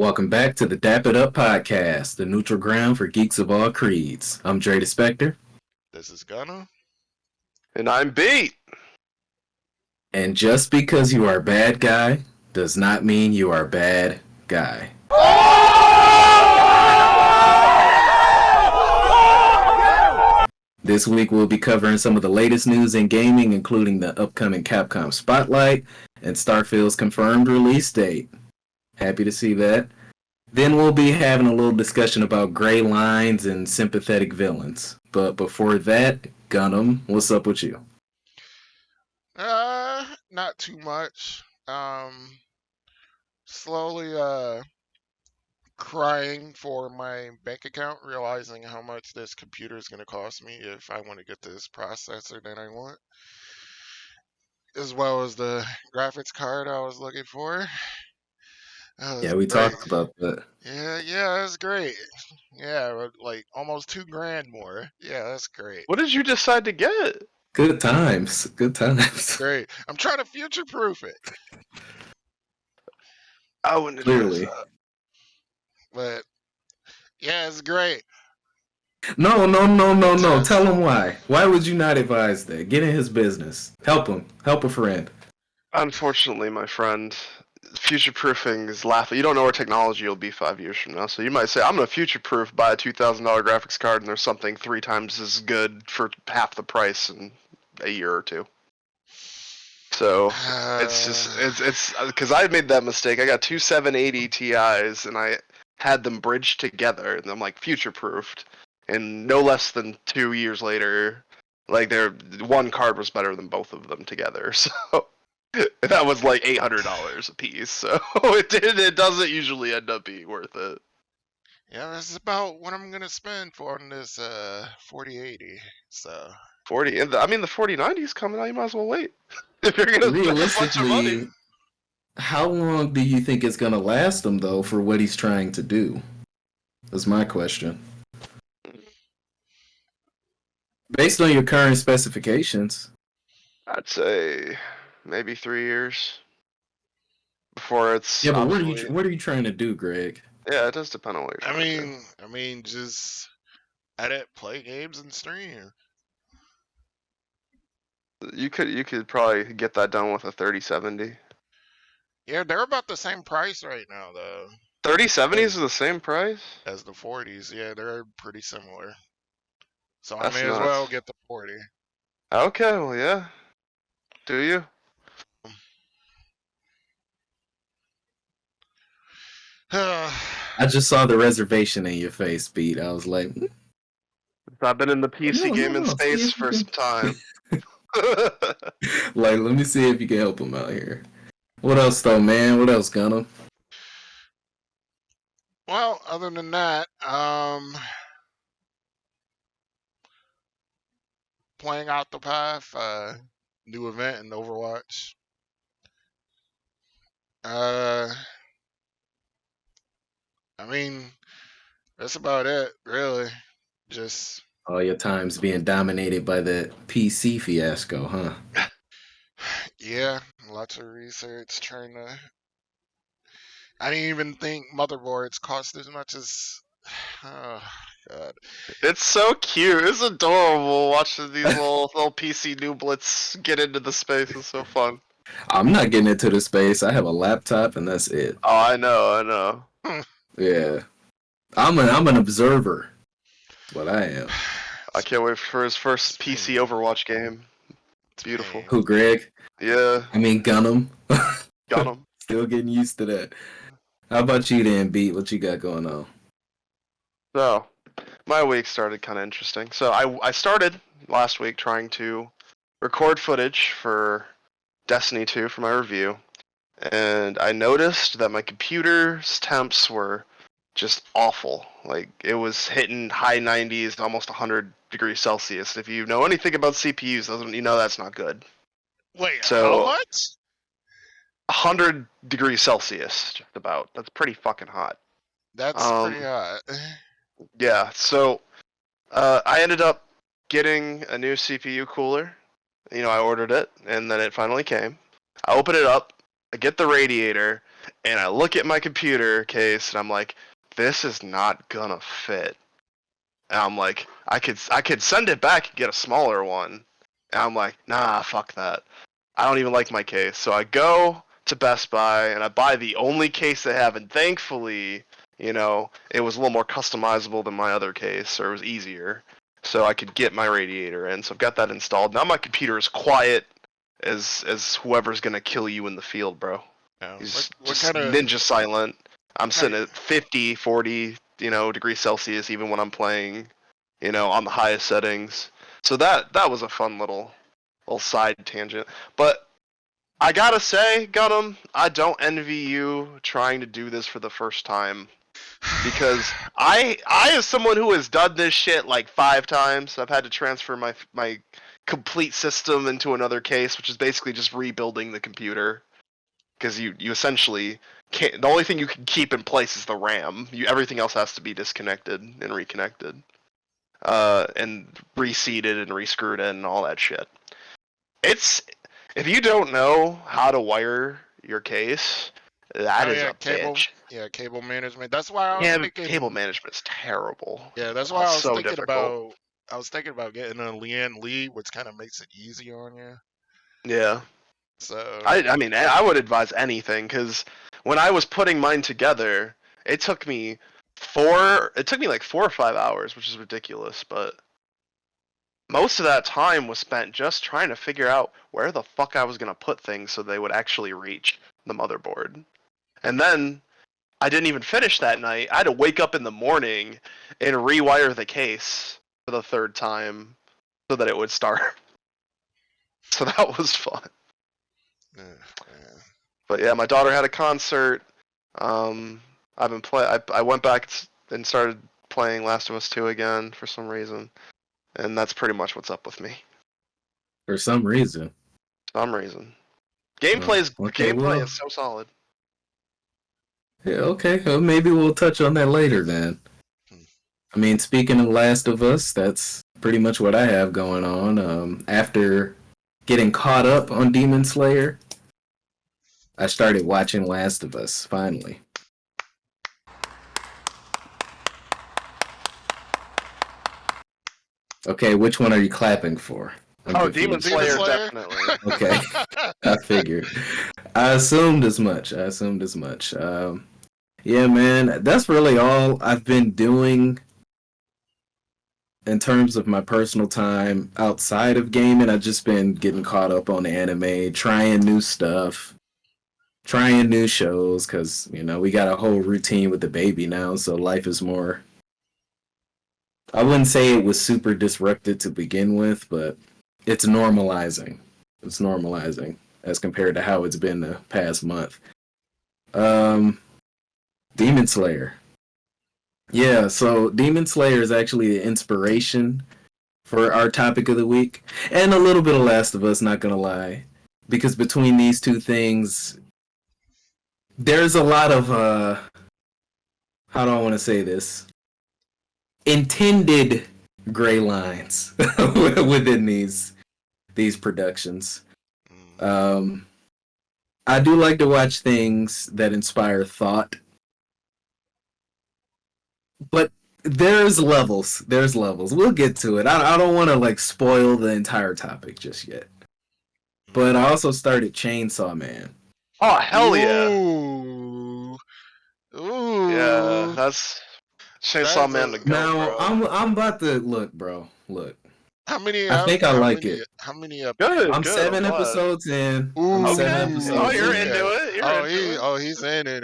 Welcome back to the Dap It Up podcast, the neutral ground for geeks of all creeds. I'm Dray the Spectre. This is Gunnm. And I'm Beat. And just because you are a bad guy does not mean you are a bad guy. This week we'll be covering some of the latest news in gaming, including the upcoming Capcom Spotlight and Starfield's confirmed release date. Happy to see that. Then we'll be having a little discussion about gray lines and sympathetic villains. But before that, Gunnm, what's up with you? Not too much. Slowly crying for my bank account, realizing how much this computer is going to cost me if I want to get this processor that I want, as well as the graphics card I was looking for. Yeah, we talked about that. Yeah, that's great. Yeah, like almost $2,000 more. Yeah, that's great. What did you decide to get? Good times. Good times. Great. I'm trying to future-proof it. I wouldn't Clearly. But yeah, it's great. No. Tell him why. Why would you not advise that? Get in his business. Help him. Help a friend. Unfortunately, my friend, future-proofing is laughing. You don't know where technology will be 5 years from now. So you might say, I'm going to future-proof, buy a $2,000 graphics card, and there's something 3 times as good for half the price in a year or two. So it's because I made that mistake. I got two 780 Ti's, and I had them bridged together, and I'm like future-proofed. And no less than 2 years later, like one card was better than both of them together. So that was like $800 a piece. So it doesn't usually end up being worth it. Yeah, this is about what I'm gonna spend on this 4080. So 40. I mean, the 4090's coming out. You might as well wait if you're gonna spend a bunch of money. Realistically, how long do you think it's gonna last him though for what he's trying to do? That's my question. Based on your current specifications, I'd say maybe 3 years before it's. yeah. But obsolete. what are you trying to do, Greg? Yeah, it does depend on what you're trying to do. I mean, just edit, play games, and stream. You could probably get that done with a 3070. Yeah, they're about the same price right now, though. 3070s are the same price? As the 40s. Yeah, they're pretty similar. So That's I may as nuts. well get the 40. Okay, well, yeah. Do you? I just saw the reservation in your face, Beat. I was like, I've been in the PC gaming space for some time. like, let me see if you can help him out here. What else, though, man? What else, Gunnm? Well, other than that, playing Octopath, new event in Overwatch. I mean, that's about it, really. Just All your times being dominated by the PC fiasco, huh? yeah, lots of research trying to. I didn't even think motherboards cost as much as. Oh God. It's so cute. It's adorable watching these little PC nooblets get into the space. It's so fun. I'm not getting into the space. I have a laptop and that's it. Oh, I know. Yeah. I'm an observer. That's what I am. I can't wait for his first PC Overwatch game. It's beautiful. Who, Greg? Yeah. I mean, Gunnm. Got him. Still getting used to that. How about you then, Beat? What you got going on? So, my week started kind of interesting. So I started last week trying to record footage for Destiny 2 for my review, and I noticed that my computer's temps were just awful. Like, it was hitting high 90s, almost 100 degrees Celsius. If you know anything about CPUs, you know that's not good. Wait, So, how much? 100 degrees Celsius, just about. That's pretty fucking hot. That's pretty hot. Yeah, so I ended up getting a new CPU cooler. You know, I ordered it, and then it finally came. I opened it up, I get the radiator, and I look at my computer case, and I'm like, this is not gonna fit. And I'm like, I could send it back and get a smaller one. And I'm like, nah, fuck that. I don't even like my case. So I go to Best Buy and I buy the only case they have, and thankfully, it was a little more customizable than my other case, or it was easier. So I could get my radiator in. So I've got that installed. Now my computer is quiet as whoever's gonna kill you in the field, bro. Yeah. He's What just kind of ninja silent. I'm sitting at 50, 40, degrees Celsius even when I'm playing, on the highest settings. So that was a fun little side tangent. But I gotta say, Gunnm, I don't envy you trying to do this for the first time. Because I as someone who has done this shit like 5 times, I've had to transfer my complete system into another case, which is basically just rebuilding the computer. Because you essentially can't. The only thing you can keep in place is the RAM. Everything else has to be disconnected and reconnected, and reseated and rescrewed in and all that shit. If you don't know how to wire your case, that is a cable. bitch. Yeah, cable management. That's why I was thinking. Cable management's terrible. Yeah, that's why I was so thinking difficult. I was thinking about getting a Lian Li, which kind of makes it easy on you. Yeah. So I mean, I would advise anything, because when I was putting mine together, it took me like 4 or 5 hours, which is ridiculous, but most of that time was spent just trying to figure out where the fuck I was going to put things so they would actually reach the motherboard. And then I didn't even finish that night. I had to wake up in the morning and rewire the case for the 3rd time so that it would start. So that was fun. yeah. But yeah, my daughter had a concert. I've been I went back and started playing Last of Us 2 again for some reason, and that's pretty much what's up with me. For some reason. Gameplay well, is so solid. Yeah, okay. Well, maybe we'll touch on that later then. I mean, speaking of Last of Us, that's pretty much what I have going on. After getting caught up on Demon Slayer, I started watching Last of Us, finally. Okay, which one are you clapping for? Demon Slayer, definitely. Okay, I figured. I assumed as much. Yeah, man, that's really all I've been doing in terms of my personal time outside of gaming. I've just been getting caught up on the anime, trying new stuff, trying new shows, because, we got a whole routine with the baby now, so life is more... I wouldn't say it was super disrupted to begin with, but it's normalizing. It's normalizing as compared to how it's been the past month. Demon Slayer. Yeah, so Demon Slayer is actually the inspiration for our topic of the week. And a little bit of Last of Us, not gonna lie. Because between these two things, there's a lot of, how do I want to say this? Intended gray lines within these productions. I do like to watch things that inspire thought. But there's levels. We'll get to it. I don't want to spoil the entire topic just yet. But I also started Chainsaw Man. Oh, hell yeah. Ooh. Yeah, that's Chainsaw Man to go, now, bro. I'm about to look, bro. Look. How many? I think I like it. How many? Good. I'm 7 episodes in. I'm 7 episodes in. Oh, you're into it. He's in it.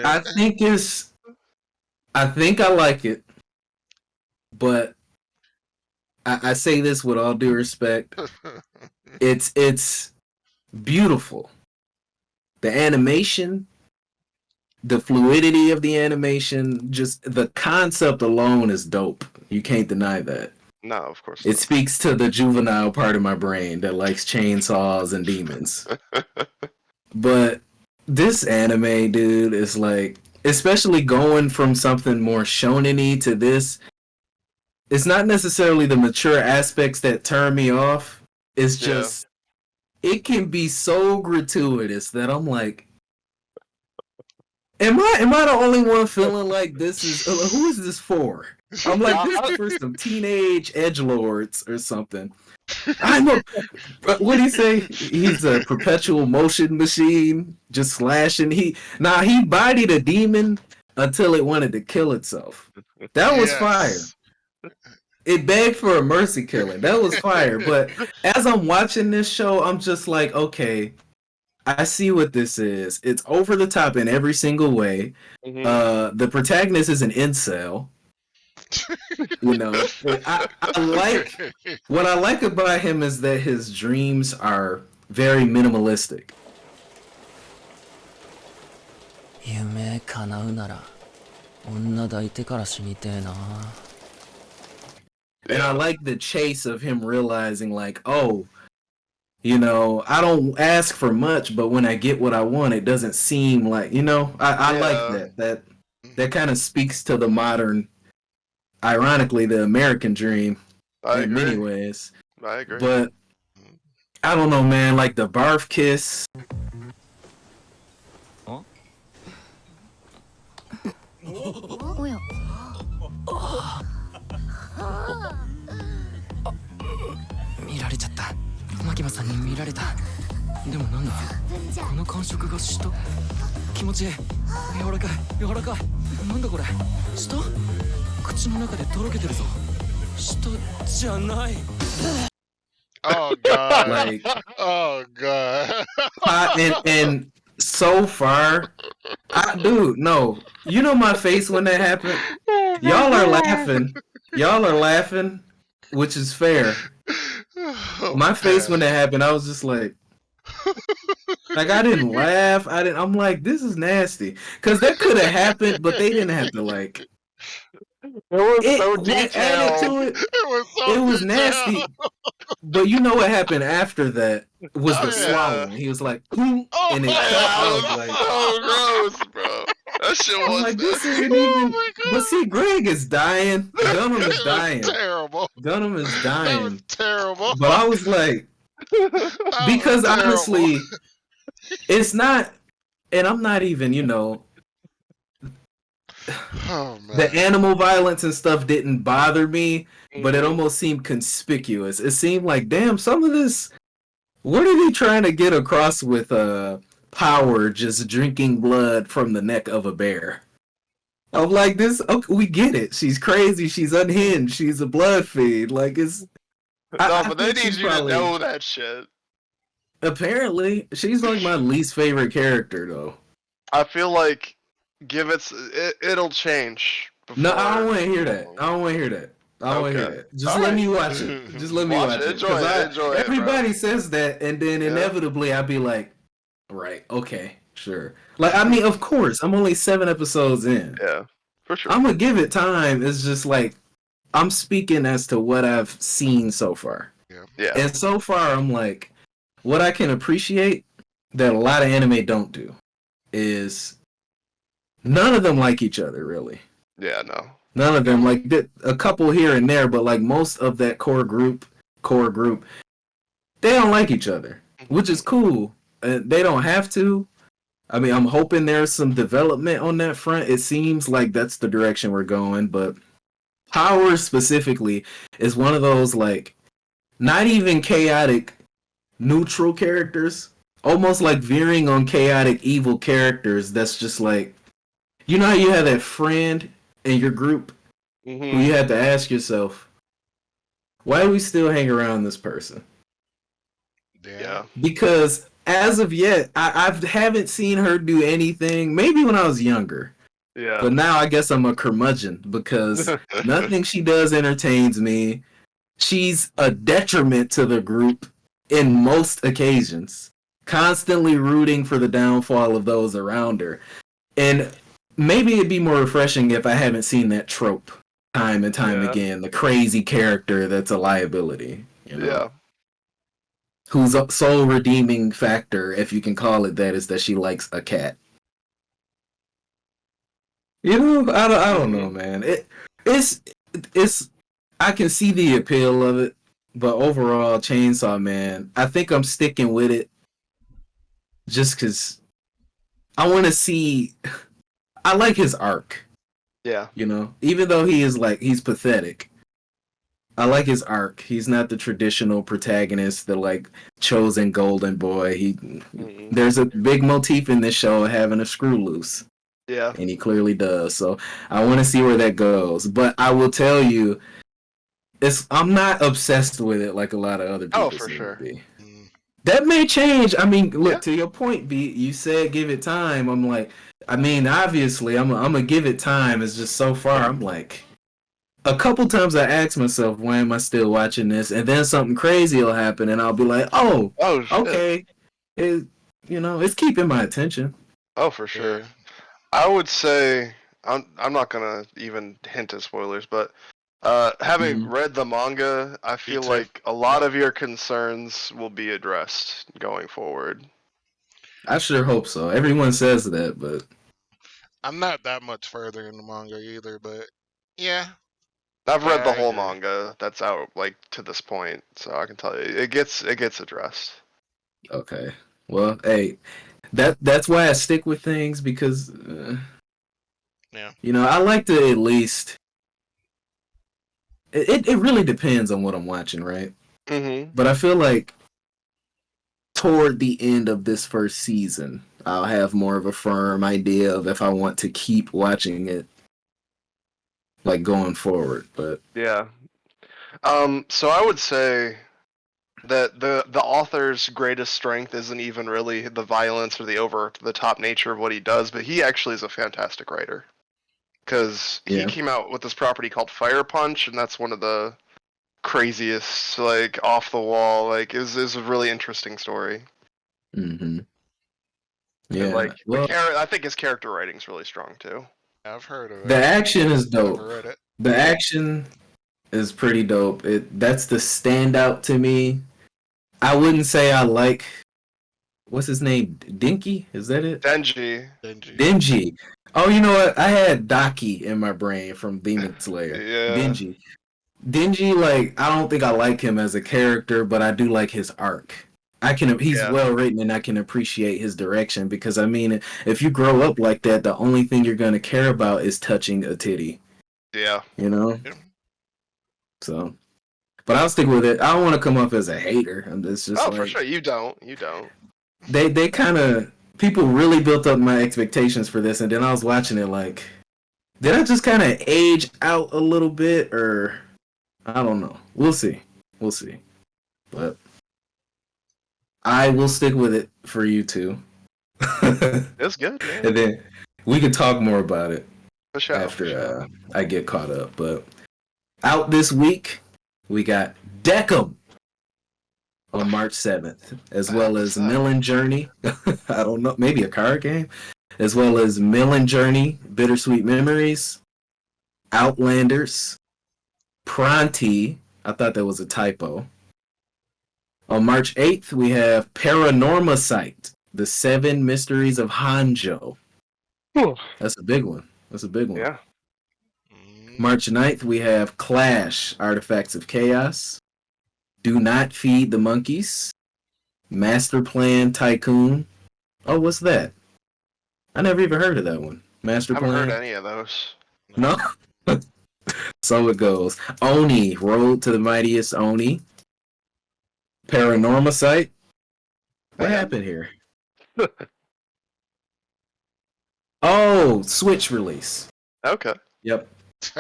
I think I like it, but I say this with all due respect. It's beautiful. The animation, the fluidity of the animation, just the concept alone is dope. You can't deny that. No, of course not. It not. speaks to the juvenile part of my brain that likes chainsaws and demons. But this anime, dude, is especially going from something more shonen-y to this, it's not necessarily the mature aspects that turn me off. It's just, it can be so gratuitous that I'm like, Am I the only one feeling like this is who is this for? I'm like, this is for some teenage edgelords or something. I'm a what do you say? He's a perpetual motion machine, just slashing. He bodied a demon until it wanted to kill itself. That was fire. Yes. It begged for a mercy killing. That was fire. But as I'm watching this show, I'm just like, okay, I see what this is. It's over the top in every single way. The protagonist is an incel. You know, I like what I like about him is that his dreams are very minimalistic. 夢叶うなら女抱いてから死にてえな And I like the chase of him realizing, like, oh, you know, I don't ask for much, but when I get what I want, it doesn't seem like, you know, I like that. That kind of speaks to the modern, ironically, the American dream in many ways. I agree. But I don't know, man, like the barf kiss. Huh? 見られちゃった牧場さんに見られたでもなんだこの感触が舌気持ちいい柔らかいなんだこれ舌口の中でとろけてるぞ舌じゃない Oh god. Like, oh god. and so far, dude, no. You know my face when that happened? Y'all are laughing, which is fair. My face when that happened, I was just like I didn't laugh. I'm like, this is nasty. Because that could have happened, but they didn't have to like. It was so That added to detailed. it. It It was so nasty. detailed. But you know what happened after that was the Oh, yeah. swallowing. He was like, "Boom," Oh, and it yeah, cut. I That was was like, so gross, bro. That shit I'm was like, this isn't Oh even. my God. But see, Greg is dying. Gunnm It is was dying. terrible. Gunnm is That was dying. terrible. But I was like, That because was terrible. honestly, it's not, and I'm not even, you know, Oh man. the animal violence and stuff didn't bother me, but it Mhm. almost seemed conspicuous. It seemed like, damn, some of this. What are they trying to get across with power just drinking blood from the neck of a bear? I'm like, this. Okay, we get it. She's crazy. She's unhinged. She's a blood feed. Like it's. No, but they think need she's you probably- to know that shit. Apparently, she's like my least favorite character, though. I feel like it'll change. No, I don't before- want to hear that. I don't want to hear that. I don't want to hear Okay. that. Just All let right. me watch it. Just let me Watch watch it. it. Enjoy 'Cause it. Enjoy it, bro. everybody says that, and then Yeah. inevitably I'll be like, right, okay, sure. Like, I mean, of course, I'm only 7 episodes in. Yeah, for sure. I'm gonna give it time. It's just like I'm speaking as to what I've seen so far, Yeah. and so far I'm like, what I can appreciate that a lot of anime don't do is none of them like each other really. Yeah, no. None of them, like a couple here and there, but like most of that core group, they don't like each other, which is cool. They don't have to. I mean, I'm hoping there's some development on that front. It seems like that's the direction we're going, but Power specifically is one of those like not even chaotic neutral characters, almost like veering on chaotic evil characters. That's just like, you know how you have that friend in your group who you had to ask yourself, why do we still hang around this person? Damn. Yeah. Because as of yet, I haven't seen her do anything. Maybe when I was younger, Yeah. but now I guess I'm a curmudgeon because nothing she does entertains me. She's a detriment to the group in most occasions, constantly rooting for the downfall of those around her. And maybe it'd be more refreshing if I haven't seen that trope time and time Yeah. again, the crazy character that's a liability. You know? Yeah. Whose sole redeeming factor, if you can call it that, is that she likes a cat. You know, I don't know, man. It's I can see the appeal of it, but overall, Chainsaw Man, I think I'm sticking with it just because I want to see I like his arc. Yeah. You know, even though he's pathetic. I like his arc. He's not the traditional protagonist, the like chosen golden boy. There's a big motif in this show of having a screw loose. Yeah. And he clearly does. So I want to see where that goes. But I will tell you, I'm not obsessed with it like a lot of other people. Oh, for sure. Be. That may change. I mean, look, to your point, B, you said give it time. I'm like, I mean, obviously, I'm gonna give it time. It's just so far, I'm like, a couple times I ask myself, why am I still watching this? And then something crazy will happen, and I'll be like, oh shit. Okay, it's keeping my attention. Oh, for sure. I would say I'm not gonna even hint at spoilers, but having read the manga, I feel like a lot of your concerns will be addressed going forward. I sure hope so. Everyone says that, but I'm not that much further in the manga either, but yeah. I've read the whole manga that's out like to this point, so I can tell you it gets addressed. Okay. Well, hey, that's why I stick with things because I like to at least it really depends on what I'm watching, right? Mm-hmm. But I feel like toward the end of this first season, I'll have more of a firm idea of if I want to keep watching it, like going forward. But yeah, so I would say that the author's greatest strength isn't even really the violence or the over the top nature of what he does, but he actually is a fantastic writer. Because he came out with this property called Fire Punch, and that's one of the craziest, like, off the wall, like, is a really interesting story. Mm-hmm. Yeah. And, like, I think his character writing's really strong too. I've heard of it. The action is dope. Never read it. The action is pretty dope. That's the standout to me. I wouldn't say I like. What's his name? Dinky? Is that it? Denji. Oh, you know what? I had Daki in my brain from Demon Slayer. Yeah. Denji, like, I don't think I like him as a character, but I do like his arc. He's well written, and I can appreciate his direction because, I mean, if you grow up like that, the only thing you're going to care about is touching a titty. Yeah. You know? Yeah. So, but I'll stick with it. I don't want to come up as a hater. It's just for sure. You don't. They kind of, people really built up my expectations for this, and then I was watching it like, did I just kind of age out a little bit, or I don't know. We'll see. But I will stick with it for you two. It's good, man. And then we can talk more about it after I get caught up. But out this week, we got Deckham on March 7th, as well as Mill & Journey. I don't know, maybe a card game. As well as Mill & Journey, Bittersweet Memories, Outlanders, Pronti. I thought that was a typo. On March 8th, we have Paranormasight, The 7 Mysteries of Hanjo. That's a big one. Yeah. March 9th, we have Clash, Artifacts of Chaos, Do Not Feed the Monkeys, Master Plan Tycoon. Oh, what's that? I never even heard of that one. Master Plan? I haven't heard any of those. No? So it goes. Oni, Road to the Mightiest Oni. Paranormasight. What happened here? Oh, Switch release. Okay. Yep.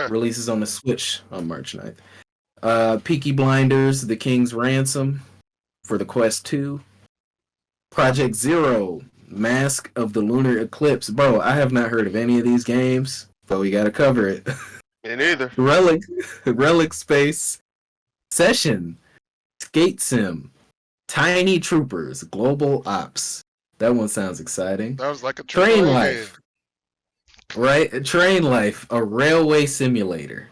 Releases on the Switch on March 9th. Peaky Blinders, The King's Ransom for the Quest 2. Project Zero, Mask of the Lunar Eclipse. Bro, I have not heard of any of these games, but we gotta cover it. Me neither. Relic Space, Session, Skate Sim, Tiny Troopers, Global Ops. That one sounds exciting. That was like a Train Life. Right? Train Life, a railway simulator.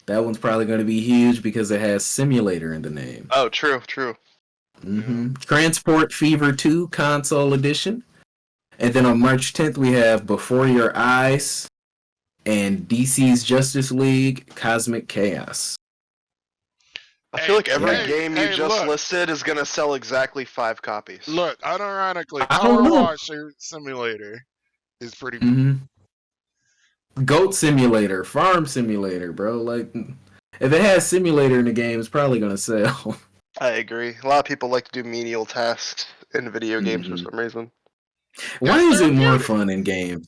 That one's probably going to be huge because it has simulator in the name. Oh, true. Mm-hmm. Transport Fever 2 Console Edition. And then on March 10th, we have Before Your Eyes and DC's Justice League Cosmic Chaos. I feel like every game you just listed is going to sell exactly 5 copies. Look, unironically, Power Washer Simulator is pretty Goat Simulator, Farm Simulator, bro. Like, if it has simulator in the game, it's probably gonna sell. I agree. A lot of people like to do menial tasks in video games for Mhm. some reason. Why It's is it more therapeutic. fun in games?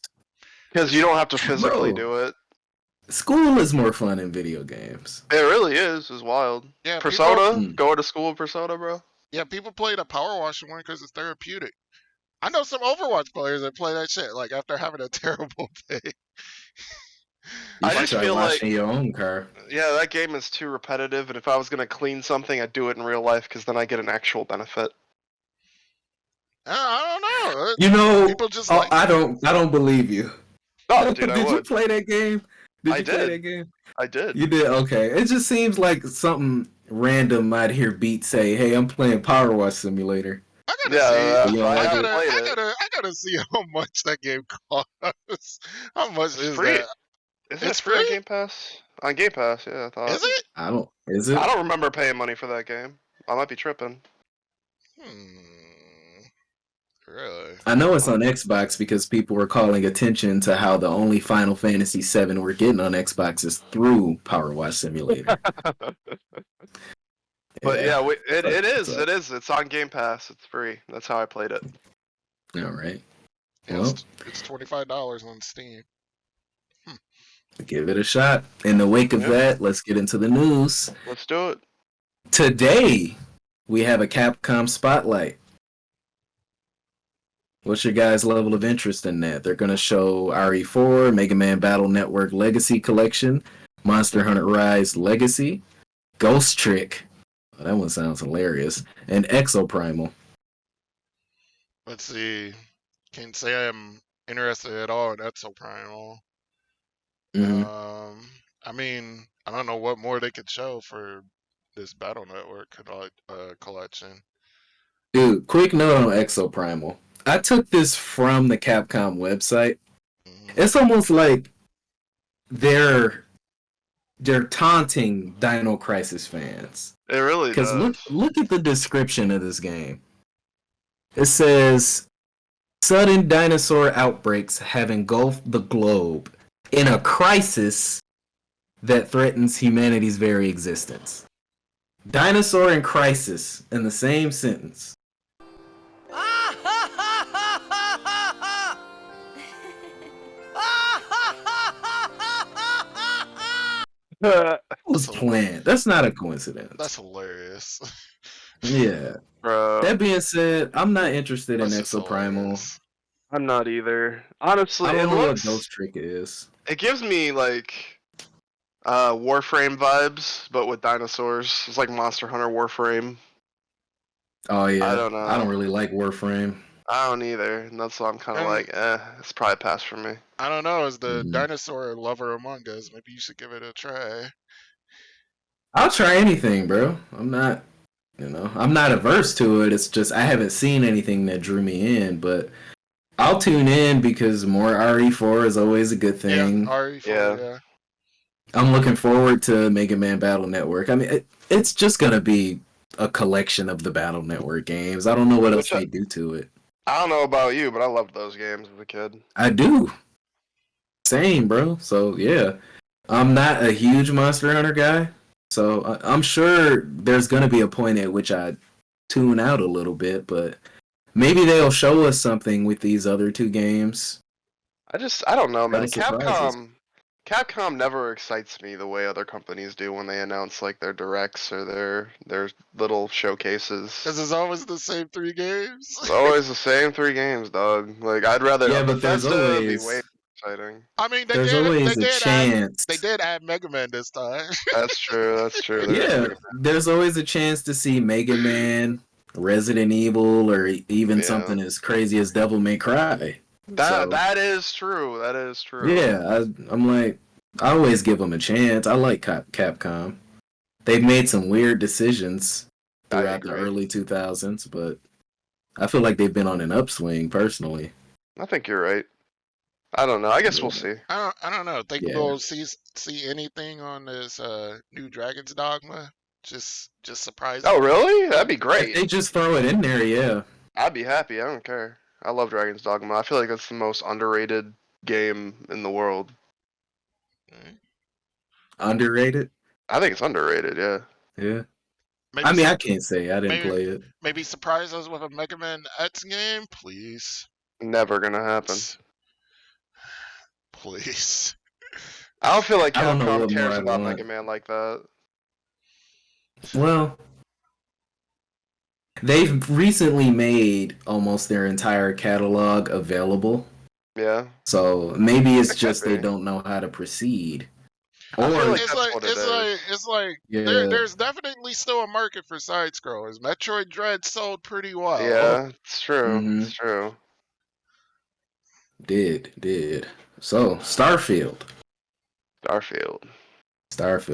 Because you don't have to physically Bro. do it. School is more fun in video games. It really is. It's wild. Yeah, Persona? Mm. Going to school with Persona, bro? Yeah, people play the power washing one because it's therapeutic. I know some Overwatch players that play that shit like after having a terrible day. You I should just try feel washing like- your own car. Yeah, that game is too repetitive, and if I was going to clean something, I'd do it in real life, because then I get an actual benefit. I don't know. You know, People just oh, like I don't believe you. Oh, dude, I Did you would. play that game? Did I you play did. that game? I did. You did? Okay. It just seems like something random I'd hear Beat say, "Hey, I'm playing Power Wash Simulator." I gotta Yeah, see. you don't I like haven't it? played it. I gotta see how much that game costs. How much It's is free. that? Isn't It's it free on free? Game Pass? On Game Pass, yeah, I thought. Is it? I don't. Is it? I don't remember paying money for that game. I might be tripping. Really? I know it's on Xbox because people were calling attention to how the only Final Fantasy VII we're getting on Xbox is through Power Wash Simulator. But yeah, it What's is. up? It is. It's on Game Pass. It's free. That's how I played it. All right. Yeah, Well, it's $25 on Steam. give it a shot. In the wake of Yeah. that, let's get into the news. Let's do it. Today, we have a Capcom Spotlight. What's your guys' level of interest in that? They're going to show RE4, Mega Man Battle Network Legacy Collection, Monster Hunter Rise Legacy, Ghost Trick. Oh, that one sounds hilarious. And Exoprimal. Let's see. Can't say I'm interested at all in Exoprimal. Mhm. I mean, I don't know what more they could show for this Battle Network collection. Dude, quick note on Exoprimal. I took this from the Capcom website. Mhm. It's almost like they're taunting Dino Crisis fans. It really Because does. look at the description of this game. It says, sudden dinosaur outbreaks have engulfed the globe in a crisis that threatens humanity's very existence. Dinosaur and crisis in the same sentence. That was planned. That's not a coincidence. That's hilarious. Yeah. Bro, That being said, I'm not interested in That's just Exoprimal. hilarious. I'm not either. Honestly, I it don't know what looks. Ghost Trick is. It gives me like Warframe vibes, but with dinosaurs. It's like Monster Hunter Warframe. Oh yeah. I don't know. I don't really like Warframe. I don't either, and that's why I'm kind of Um, like, it's probably a pass for me. I don't know. As the Mhm. dinosaur lover among us, maybe you should give it a try. I'll try anything, bro. I'm not averse to it. It's just I haven't seen anything that drew me in, but I'll tune in because more RE4 is always a good thing. Yeah, RE4, Yeah. yeah. I'm looking forward to Mega Man Battle Network. I mean, it's just gonna be a collection of the Battle Network games. I don't know what else they do to it. I don't know about you, but I loved those games as a kid. I do. Same, bro. So yeah, I'm not a huge Monster Hunter guy, so I'm sure there's gonna be a point at which I tune out a little bit, but maybe they'll show us something with these other two games. I don't know, man. That'll surprise us. Capcom never excites me the way other companies do when they announce like their directs or their little showcases. Because it's always the same 3 games. It's always the same 3 games, dog. Like I'd rather Yeah, but there's Bethesda always be way more exciting. I mean, there's always a chance. They did add Mega Man this time. That's true. That's true. Yeah, there's always a chance to see Mega Man, Resident Evil, or even Yeah. something as crazy as Devil May Cry. So, That is true. That is true. yeah, I'm like, I always give them a chance. I like Capcom. They've made some weird decisions I throughout the agree. early 2000s, but I feel like they've been on an upswing personally. I think you're right. I don't know. I guess we'll see. I don't know. Think Yeah. we'll see anything on this new Dragon's Dogma? Just surprising. Oh, really? That'd be If great. they just throw it in there, yeah. I'd be happy. I don't care. I love Dragon's Dogma. I feel like it's the most underrated game in the world. Mm. Underrated? I think it's underrated. Yeah. Yeah. Maybe I mean, I can't say I didn't maybe play it. maybe surprise us with a Mega Man X game, please. Never gonna happen. Please. I don't feel like I don't know Capcom what more cares I'd about want. Mega Man like that. Well, they've recently made almost their entire catalog available. Yeah. So maybe it's It could just they be. don't know how to proceed. I feel Or like that's what it is. It's like yeah, there's definitely still a market for side scrollers. Metroid Dread sold pretty well. Yeah, it's true. Mhm. It's true. did. So, Starfield. Starfield.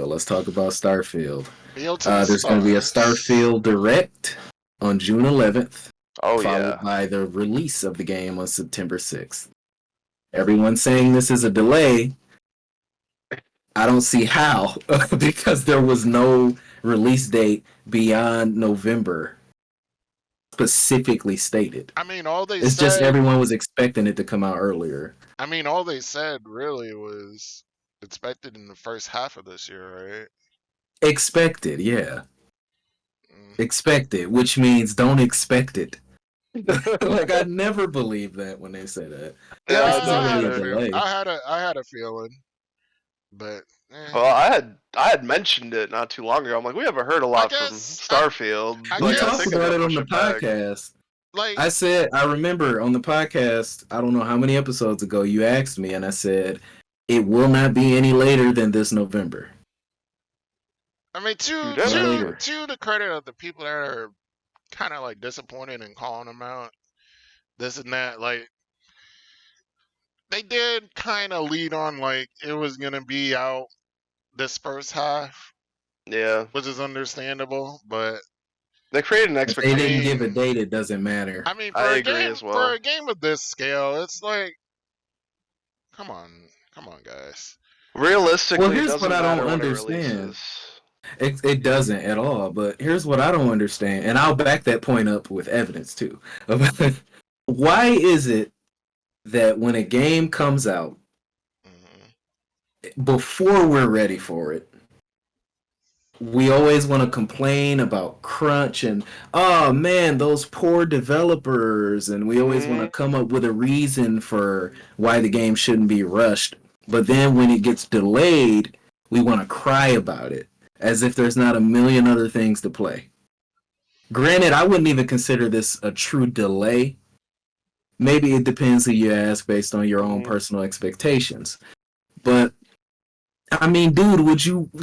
Let's talk about Starfield. Field to the There's going to be a stars. Starfield Direct on June 11th, Oh followed yeah. by the release of the game on September 6th. Everyone's saying this is a delay. I don't see how, because there was no release date beyond November specifically stated. I mean, all they It's just said. everyone was expecting it to come out earlier. I mean, all they said really was expected in the first half of this year, right? Expected, yeah. Mm. Expected, which means don't expect it. Like, I never believe that when they say that. Yeah, This isn't I really had a a delay. I had a feeling, but Well, I had mentioned it not too long ago. I'm like, we haven't heard a lot from Starfield. I We Like, I talked think they're about gonna it on push the it back. podcast. like I remember on the podcast, I don't know how many episodes ago, you asked me, and I said, it will not be any later than this November. I mean, You did it. to the credit of the people that are kind of like disappointed and calling them out, this and that, like they did kind of lead on like it was gonna be out this first half, Yeah. which is understandable, but They created an If they didn't expectation. give a date, it doesn't matter. I mean, I agree as for well. a game of this scale, it's like, come on, guys. Realistically, Well, it here's doesn't what I don't matter when it understand. releases. It doesn't at all, but here's what I don't understand, and I'll back that point up with evidence too. Why is it that when a game comes out, before we're ready for it, we always want to complain about crunch and, oh man, those poor developers, and we always want to come up with a reason for why the game shouldn't be rushed. But then when it gets delayed, we want to cry about it as if there's not a million other things to play. Granted, I wouldn't even consider this a true delay. Maybe it depends who you ask based on your own personal expectations. But I mean, dude,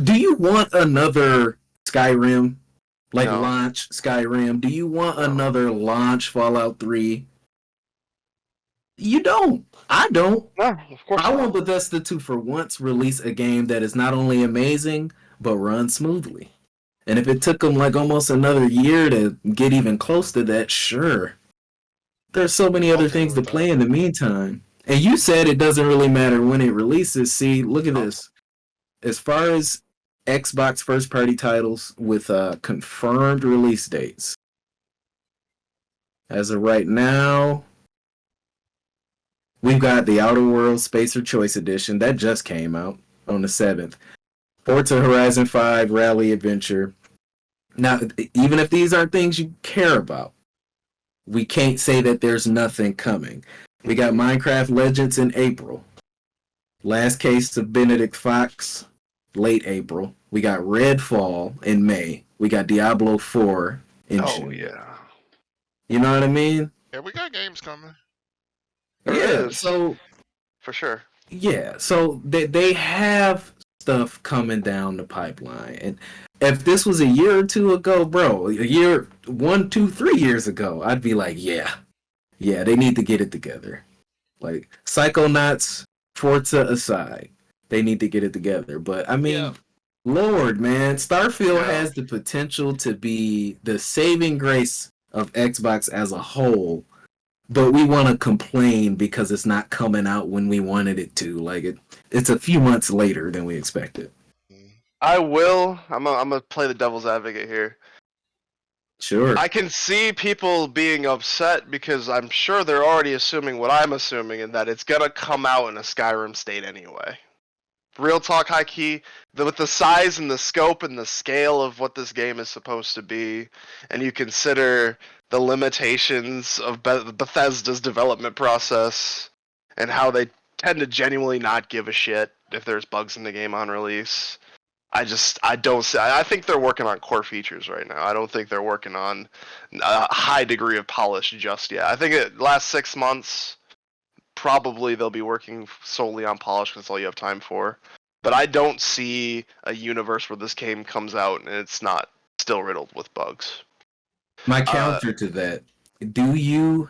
do you want another Skyrim? Like No. launch Skyrim? Do you want another launch Fallout 3? You don't. I don't. No, of course I not. want Bethesda to for once release a game that is not only amazing, but runs smoothly. And if it took them like almost another year to get even close to that, sure. There's so many other things to play in the meantime. And you said it doesn't really matter when it releases. See, look at this. As far as Xbox first-party titles with confirmed release dates, as of right now, we've got the Outer Worlds Spacer Choice Edition. That just came out on the 7th. Forza Horizon 5 Rally Adventure. Now, even if these aren't things you care about, we can't say that there's nothing coming. We got Minecraft Legends in April. Last Case of Benedict Fox, late April. We got Redfall in May. We got Diablo 4 in June. Oh, yeah. You know what I mean? Yeah, we got games coming. There Yeah, is. so For sure. yeah, so they have stuff coming down the pipeline. And if this was a year or two ago, bro, a year, 1, 2, 3 years ago, I'd be like, yeah, they need to get it together. Like, Psychonauts, Forza aside, they need to get it together. But, I mean, Lord, man, Starfield has the potential to be the saving grace of Xbox as a whole. But we want to complain because it's not coming out when we wanted it to. Like, it's a few months later than we expected. I will. I'm gonna play the devil's advocate here. Sure. I can see people being upset because I'm sure they're already assuming what I'm assuming, and that it's gonna come out in a Skyrim state anyway. real talk, high key, with the size and the scope and the scale of what this game is supposed to be, and you consider the limitations of Bethesda's development process and how they tend to genuinely not give a shit if there's bugs in the game on release. I don't see. I think they're working on core features right now. I don't think they're working on a high degree of polish just yet. I think last 6 months, probably they'll be working solely on polish because that's all you have time for. But I don't see a universe where this game comes out and it's not still riddled with bugs. My counter to that, do you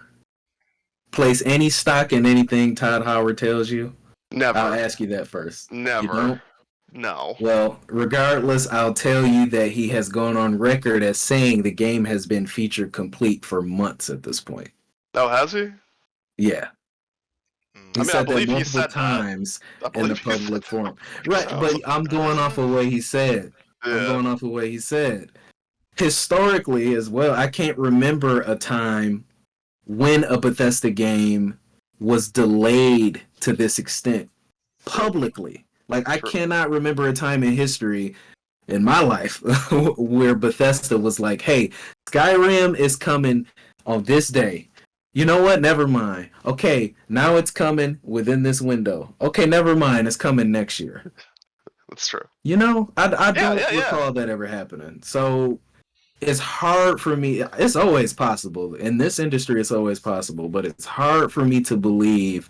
place any stock in anything Todd Howard tells you? Never. I'll ask you that first. Never. You don't? No. Well, regardless, I'll tell you that he has gone on record as saying the game has been feature complete for months at this point. Oh, has he? Yeah. He said that multiple said times in the public forum. Right, Oh. but I'm going off of what he said. Yeah. I'm going off of what he said. Historically as well, I can't remember a time when a Bethesda game was delayed to this extent publicly. Like, I cannot remember a time in history in my life where Bethesda was like, hey, Skyrim is coming on this day. You know what? Never mind. Okay, now it's coming within this window. Okay, never mind. It's coming next year. That's true. You know, I don't recall that ever happening. So it's hard for me. It's always possible. In this industry, it's always possible. But it's hard for me to believe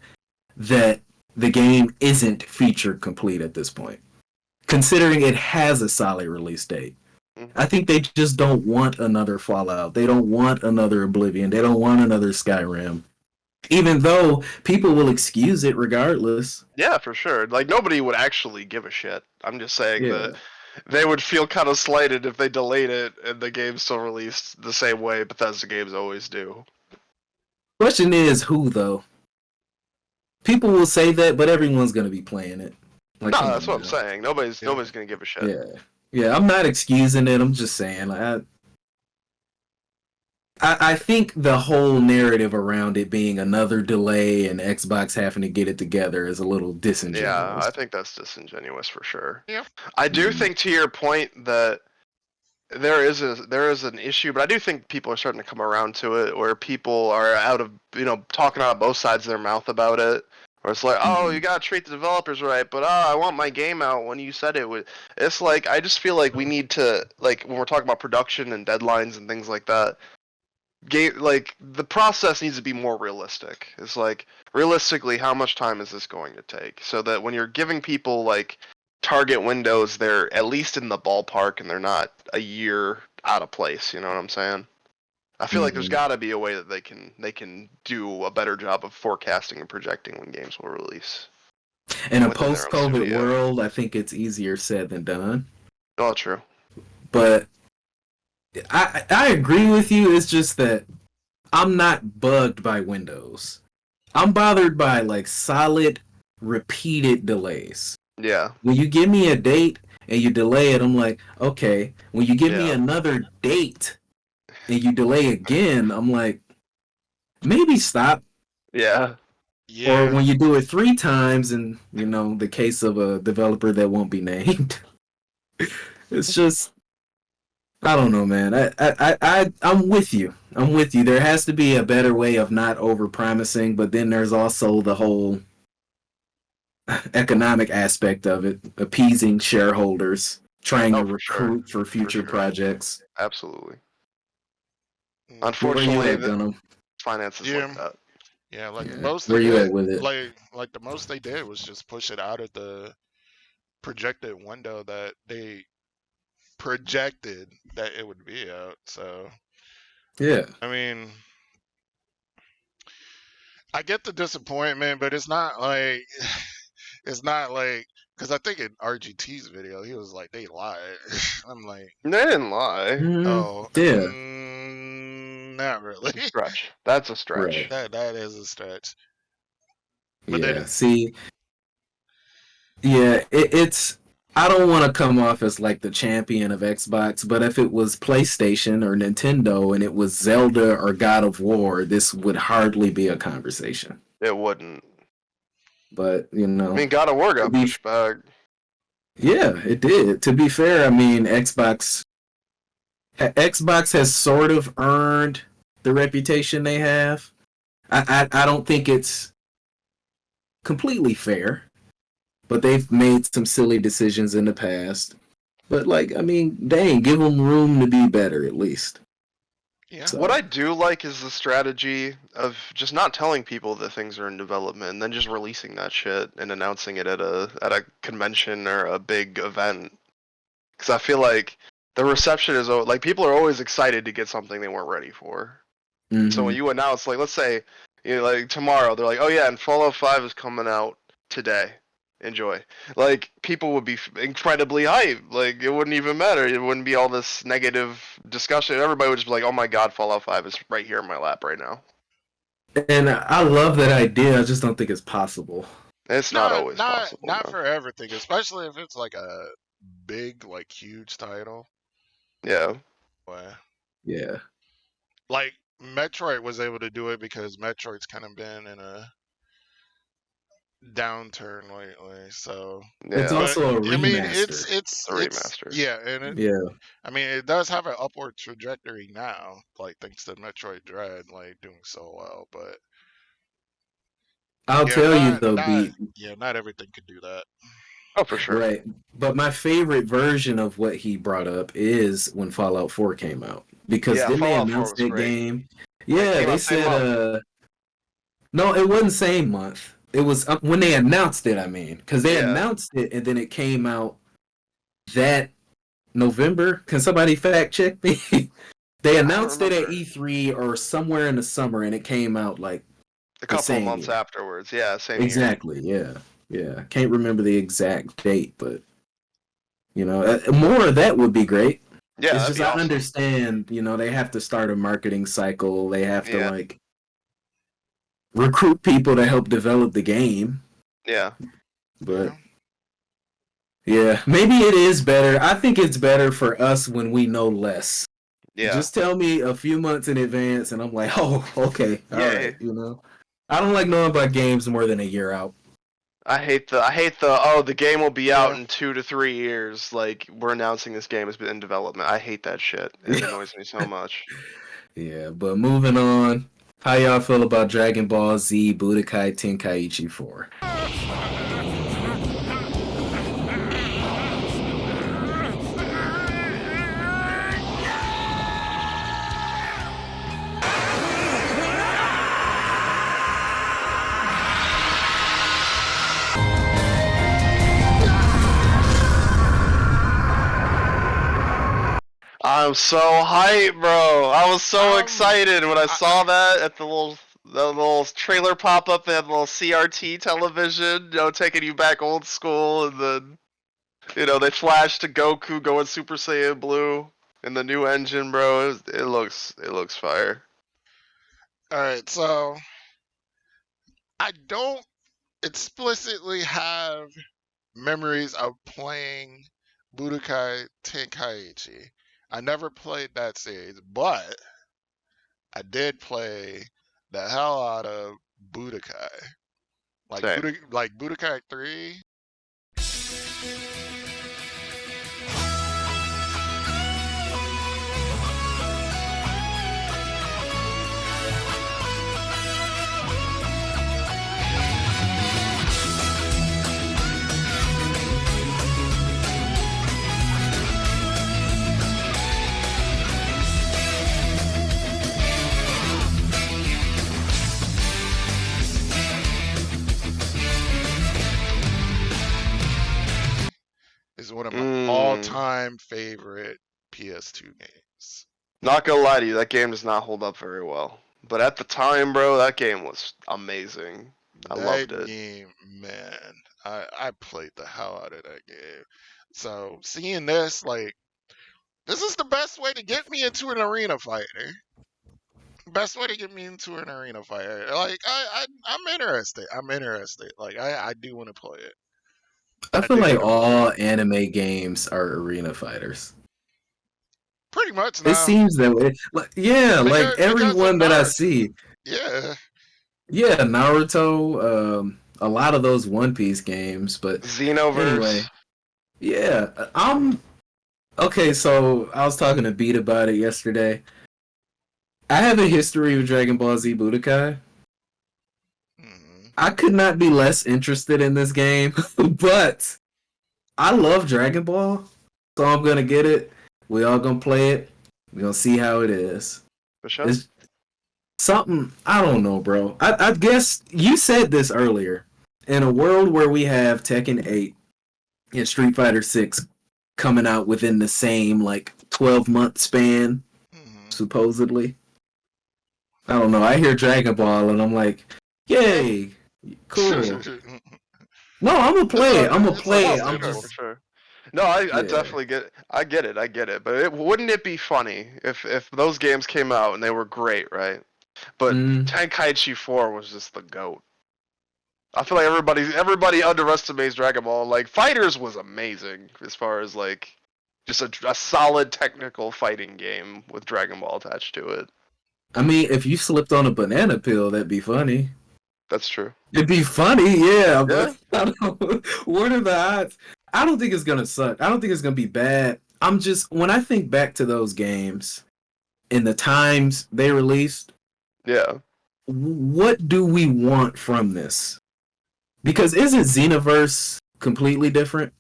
that the game isn't feature complete at this point, considering it has a solid release date. I think they just don't want another Fallout. They don't want another Oblivion. They don't want another Skyrim. Even though people will excuse it regardless. Yeah, for sure. Like, nobody would actually give a shit. I'm just saying that they would feel kind of slighted if they delayed it and the game's still released the same way Bethesda games always do. Question is, who, though? People will say that, but everyone's going to be playing it. Like, no, that's what I'm saying. Nobody's going to give a shit. Yeah, I'm not excusing it. I'm just saying, like, I think the whole narrative around it being another delay and Xbox having to get it together is a little disingenuous. Yeah, I think that's disingenuous for sure. Yeah. I do think, to your point, that there is an issue, but I do think people are starting to come around to it, where people are talking out of both sides of their mouth about it. Where it's like, oh, you gotta treat the developers right, but I want my game out when you said it would. It's like, I just feel like we need to, like, when we're talking about production and deadlines and things like that, the process needs to be more realistic. It's like, realistically, how much time is this going to take? So that when you're giving people, like, target windows, they're at least in the ballpark and they're not a year out of place, you know what I'm saying? I feel like there's got to be a way that they can do a better job of forecasting and projecting when games will release. In a post-COVID world, I think it's easier said than done. Oh, true. But I agree with you. It's just that I'm not bugged by Windows. I'm bothered by, like, solid, repeated delays. Yeah. When you give me a date and you delay it, I'm like, okay. When you give me another date and you delay again, I'm like, maybe stop. Yeah. Or when you do it 3 times, and, you know, the case of a developer that won't be named, it's just, I don't know, man. I'm with you. I'm with you. There has to be a better way of not over-promising, but then there's also the whole economic aspect of it, appeasing shareholders, trying to recruit for future projects. Absolutely. Unfortunately, finances like that. Yeah, like most. Where you at with it? Like the most they did was just push it out of the projected window that they projected that it would be out. So yeah, I mean, I get the disappointment, but it's not like because I think in RGT's video he was like they lied. I'm like, they didn't lie. Oh yeah. Not really. That's a stretch. That's a stretch. Right. That is a stretch. But it's. I don't want to come off as like the champion of Xbox, but if it was PlayStation or Nintendo and it was Zelda or God of War, this would hardly be a conversation. It wouldn't. But, you know, I mean, God of War got pushed back. Yeah, it did. To be fair, I mean, Xbox has sort of earned the reputation they have. I don't think it's completely fair, but they've made some silly decisions in the past. But like, I mean, dang, give them room to be better at least. Yeah. So- What I do like is the strategy of just not telling people that things are in development, and then just releasing that shit and announcing it at a convention or a big event. Because I feel like the reception is like people are always excited to get something they weren't ready for. So when you announce, like, let's say, like tomorrow, they're like, oh yeah, and Fallout 5 is coming out today. Enjoy. Like, people would be incredibly hyped. Like, it wouldn't even matter. It wouldn't be all this negative discussion. Everybody would just be like, oh my god, Fallout 5 is right here in my lap right now. And I love that idea. I just don't think it's possible. It's not always possible. Not no. for everything, especially if it's like a big, like huge title. Yeah. Well, Yeah. like Metroid was able to do it because Metroid's kind of been in a downturn lately. So It's Yeah. also a I mean, remaster. it's A remaster. yeah, and it, Yeah. I mean, it does have an upward trajectory now, like thanks to Metroid Dread, like doing so well. But I'll yeah, tell you though, Beat. not everything could do that. Oh, for sure. Right. But my favorite version of what he brought up is when Fallout 4 came out. Because Yeah, didn't they Fallout 4 announce was that great. game? It Yeah, came they out same said no, it wasn't same month. It was when they announced it, I mean. Because they Yeah. announced it and then it came out that November. Can somebody fact check me? They announced it at remember. E3 or somewhere in the summer and it came out like A couple same months year. afterwards. Yeah, same Exactly, yeah. Yeah. Can't remember the exact date, but you know, more of that would be great. year. Yeah, It's that'd just be I awesome. understand, you know, they have to start a marketing cycle. They have to Yeah. like recruit people to help develop the game. Yeah. But yeah, maybe it is better. I think it's better for us when we know less. Yeah. Just tell me a few months in advance and I'm like, oh, okay, all Yeah. right, you know. I don't like knowing about games more than a year out. I hate the oh, the game will be out Yeah. in 2 to 3 years. Like, we're announcing this game has been in development. I hate that shit. It annoys me so much. Yeah, but moving on. How y'all feel about Dragon Ball Z Budokai Tenkaichi 4? I'm so hyped, bro. I was so Um, excited when I saw that at the little trailer pop up. They had the little CRT television, you know, taking you back old school, and then they flash to Goku going Super Saiyan Blue in the new engine, bro. It looks fire. All right, so I don't explicitly have memories of playing Budokai Tenkaichi. I never played that series, but I did play the hell out of Budokai. Like Same. Budokai 3. Is one of my all-time favorite PS2 games. Not gonna lie to you, that game does not hold up very well. But at the time, bro, that game was amazing. I loved it. Game, man, I played the hell out of that game. So seeing this, like, this is the best way to get me into an arena fighter. Best way to get me into an arena fighter. Like, I'm interested. I'm interested. Like, I do want to play it. I feel do like wanna play all anime games are arena fighters. Pretty much now. It seems that way. Yeah, like Because everyone of that I Naruto. see. Yeah. Yeah, Naruto, a lot of those One Piece games, but Xenoverse. anyway. Yeah, okay. So I was talking to Beat about it yesterday. I have a history of Dragon Ball Z Budokai. Mhm. I could not be less interested in this game, but I love Dragon Ball, so I'm gonna get it. We all gonna play it. We gonna see how it is. For sure. It's something I don't know, bro. I guess you said this earlier. In a world where we have Tekken 8 and Street Fighter 6 coming out within the same like 12-month span, Mhm. supposedly. I don't know. I hear Dragon Ball and I'm like, yay, cool. No, I'm gonna play it. I'm gonna It's play it. I'm For understandable. just sure. No, I yeah. definitely get it. I get it. I get it. But wouldn't it be funny if those games came out and they were great, right? But Mm, Tenkaichi 4 was just the goat. I feel like everybody underestimates Dragon Ball. Like Fighters was amazing as far as like just a solid technical fighting game with Dragon Ball attached to it. I mean, if you slipped on a banana peel, that'd be funny. That's true. It'd be funny, yeah, Yeah. but I don't, what are the odds? I don't think it's gonna suck. I don't think it's gonna be bad. I'm just when I think back to those games and the times they released, Yeah. what do we want from this? Because isn't Xenoverse completely different,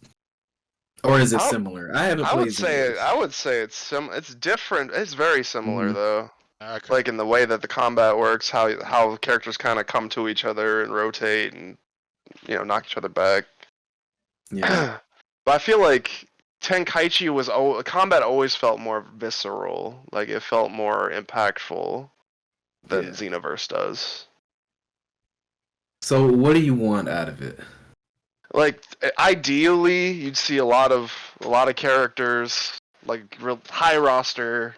or is it I, similar? I haven't I played would say Xenoverse. I would say it's different. It's very similar Mhm. though. I could, Like in the way that the combat works, how characters kind of come to each other and rotate and knock each other back. Yeah, But I feel like Tenkaichi combat always felt more visceral. Like it felt more impactful than yeah. Xenoverse does. So what do you want out of it? Like ideally, you'd see a lot of characters, like real high roster.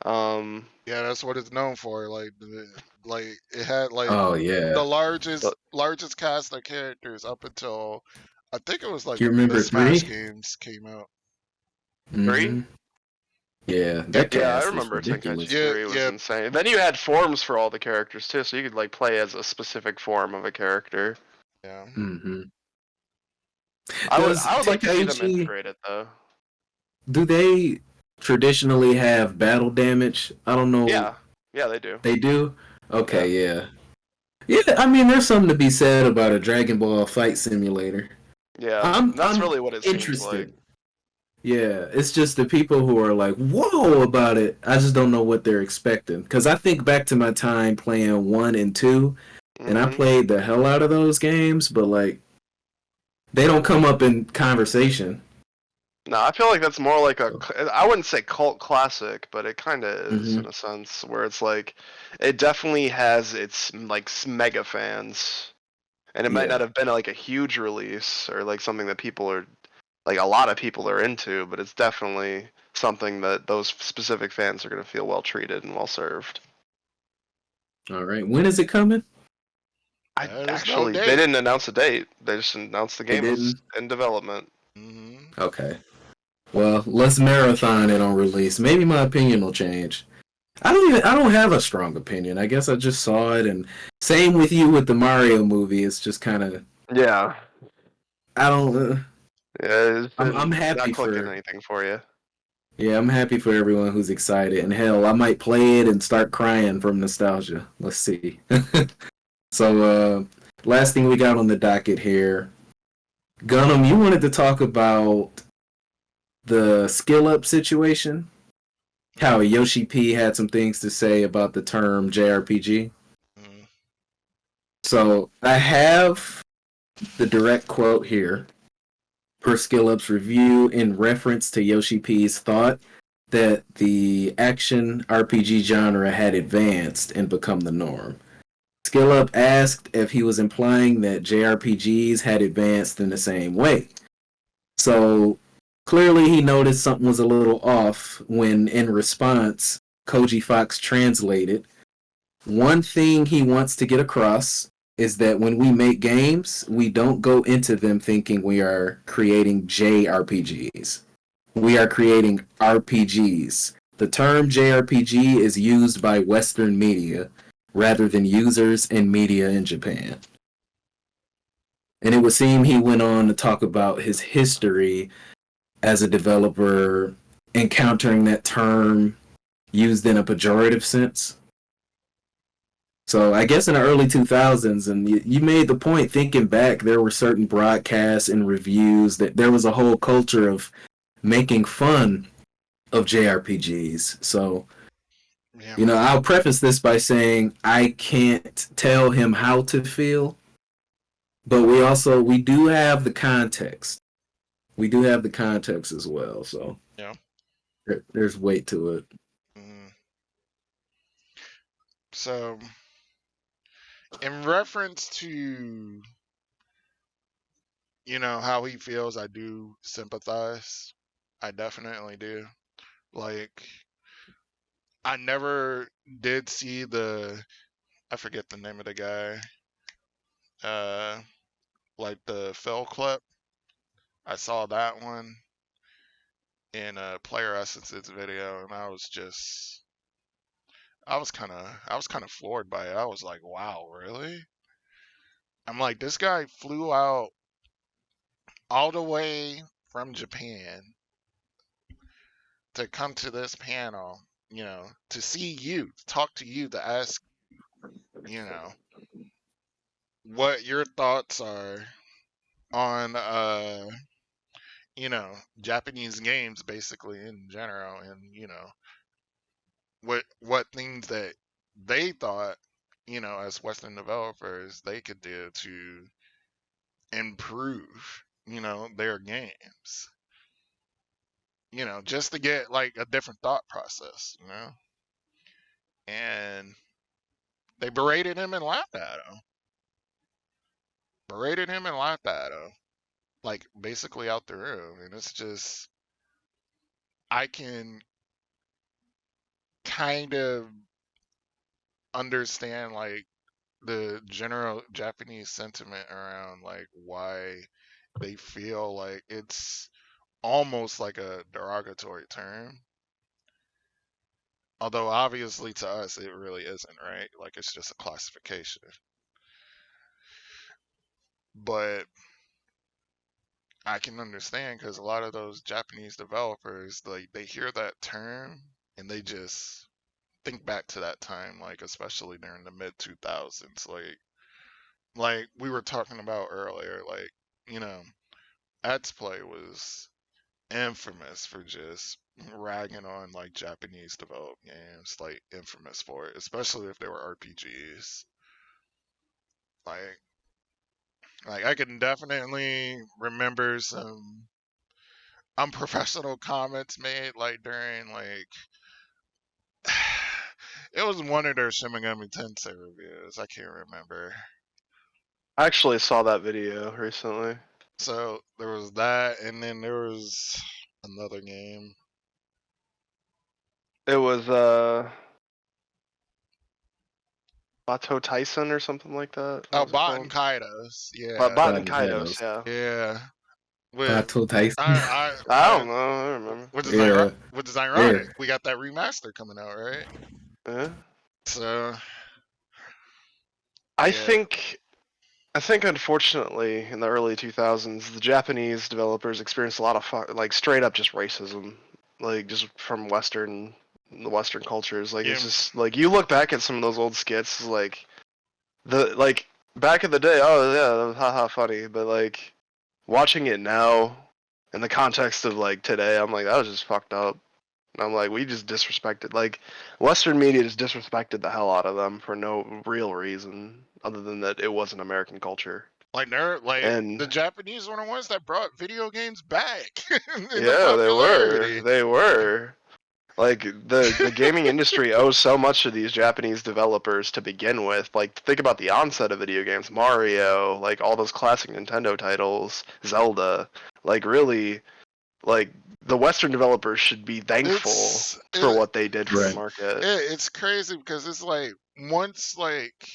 Um, yeah, that's what it's known for. Like it had like Oh the yeah, largest cast of characters up until I think it was like you the remember Smash 3? games came out. 3? Mm-hmm. Yeah, that Yeah, I cast is remember Tenkaichi ridiculous. 3 was Yeah. insane. Then you had forms for all the characters too, so you could like play as a specific form of a character. Yeah. Mm-hmm. I would Does I would like to see them Tenkaichi, integrate it though. do they traditionally have battle damage? I don't know. Yeah. Yeah, they do. They do? Yeah. Okay, yeah. Yeah, I mean, there's something to be said about a Dragon Ball fight simulator. Yeah. That's I'm really what it seems like. interested. Yeah, it's just the people who are like, whoa, about it. I just don't know what they're expecting. Because I think back to my time playing 1 and 2, and I Hmm. played the hell out of those games, but like, they don't come up in conversation. No, I feel like that's more like I wouldn't say cult classic, but it kind of is Mm-hmm. in a sense where it's like it definitely has its like mega fans, and it might Yeah. not have been like a huge release or like something that people are like a lot of people are into, but it's definitely something that those specific fans are going to feel well treated and well served. All right. When is it coming? There's no They date. didn't announce a date. They just announced the They game was didn't? in development. Hmm. Okay. Well, let's marathon it on release. Maybe my opinion will change. I don't have a strong opinion. I guess I just saw it, and same with you with the Mario movie. It's just kind of Yeah. I don't. Yeah, it's I'm been happy not clicking for anything for you. yeah. I'm happy for everyone who's excited. And hell, I might play it and start crying from nostalgia. Let's see. So, last thing we got on the docket here, Gunnm, you wanted to talk about the skill up situation. How Yoshie P had some things to say about the term JRPG. Hmm. So I have the direct quote here per Skill Up's review in reference to Yoshie P's thought that the action RPG genre had advanced and become the norm. Skill Up asked if he was implying that JRPGs had advanced in the same way. So clearly he noticed something was a little off when, in response, Koji Fox translated, "One thing he wants to get across is that when we make games, we don't go into them thinking we are creating JRPGs. We are creating RPGs. The term JRPG is used by Western media rather than users and media in Japan." And it would seem he went on to talk about his history as a developer, encountering that term used in a pejorative sense. So I guess in the early 2000s, and you made the point, thinking back, there were certain broadcasts and reviews that there was a whole culture of making fun of JRPGs. So, Yeah. I'll preface this by saying I can't tell him how to feel, but we do have the context. We do have the context as well. So Yeah. there's weight to it. Mhm. So, in reference to how he feels, I do sympathize. I definitely do. Like, I never did see I forget the name of the guy. Like the fell clip. I saw that one in a Player Essence's video, and I was kind of floored by it. I was like, wow, really? I'm like, this guy flew out all the way from Japan to come to this panel, to see you, to talk to you, to ask, what your thoughts are on, Japanese games basically in general, and what things that they thought, as Western developers they could do to improve, their games. Just to get like a different thought process, And they berated him and laughed at him. Like basically out the room. And it's just, I can kind of understand like the general Japanese sentiment around like why they feel like it's almost like a derogatory term. Although obviously to us it really isn't, right? Like it's just a classification. But I can understand because a lot of those Japanese developers, like they hear that term and they just think back to that time, like especially during the mid 2000s, like we were talking about earlier, like X Play was infamous for just ragging on like Japanese developed games, like infamous for it, especially if they were RPGs. Like, I can definitely remember some unprofessional comments made like during like it was one of their Shin Megami Tensei reviews. I can't remember. I actually saw that video recently. So there was that, and then there was another game. It was Bato Tyson or something like that. Oh, What was it Bot called? and Kaidos. Yeah. Bot and Kaidos, yeah. Yeah. With Bato Tyson. I don't know. I don't remember. Which is Yeah. ironic. Yeah. We got that remaster coming out, right? Yeah. So I yeah. think unfortunately in the early 2000s the Japanese developers experienced a lot of like straight up just racism, like just from the Western cultures. Like it's Yeah. just like you look back at some of those old skits, like back in the day, oh yeah, that was haha funny, but like watching it now in the context of like today, I'm like that was just fucked up. And I'm like, we just disrespected, like, Western media just disrespected the hell out of them for no real reason other than that it wasn't American culture. Like they're like And the Japanese were the ones that brought video games back. yeah, they were. Like the gaming industry owes so much to these Japanese developers to begin with. Like think about the onset of video games, Mario, like all those classic Nintendo titles, Zelda. Like really, like the Western developers should be thankful for what they did for the market. It's crazy because it's like once like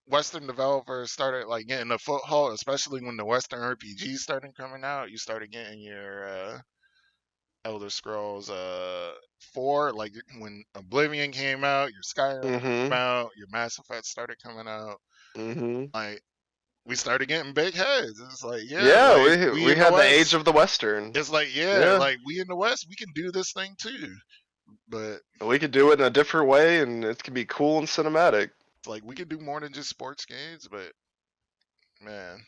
Western developers started like getting a foothold, especially when the Western RPGs started coming out, you started getting your Elder Scrolls 4, like when Oblivion came out, your Skyrim came out, your Mass Effect started coming out. Mm-hmm. Like we started getting big heads. It's like, Yeah, like we in the had the West, age of the Western. it's like, Yeah. like we in the West, we can do this thing too. But We could do it in a different way, and it could be cool and cinematic. it's like we can do more than just sports games. But man,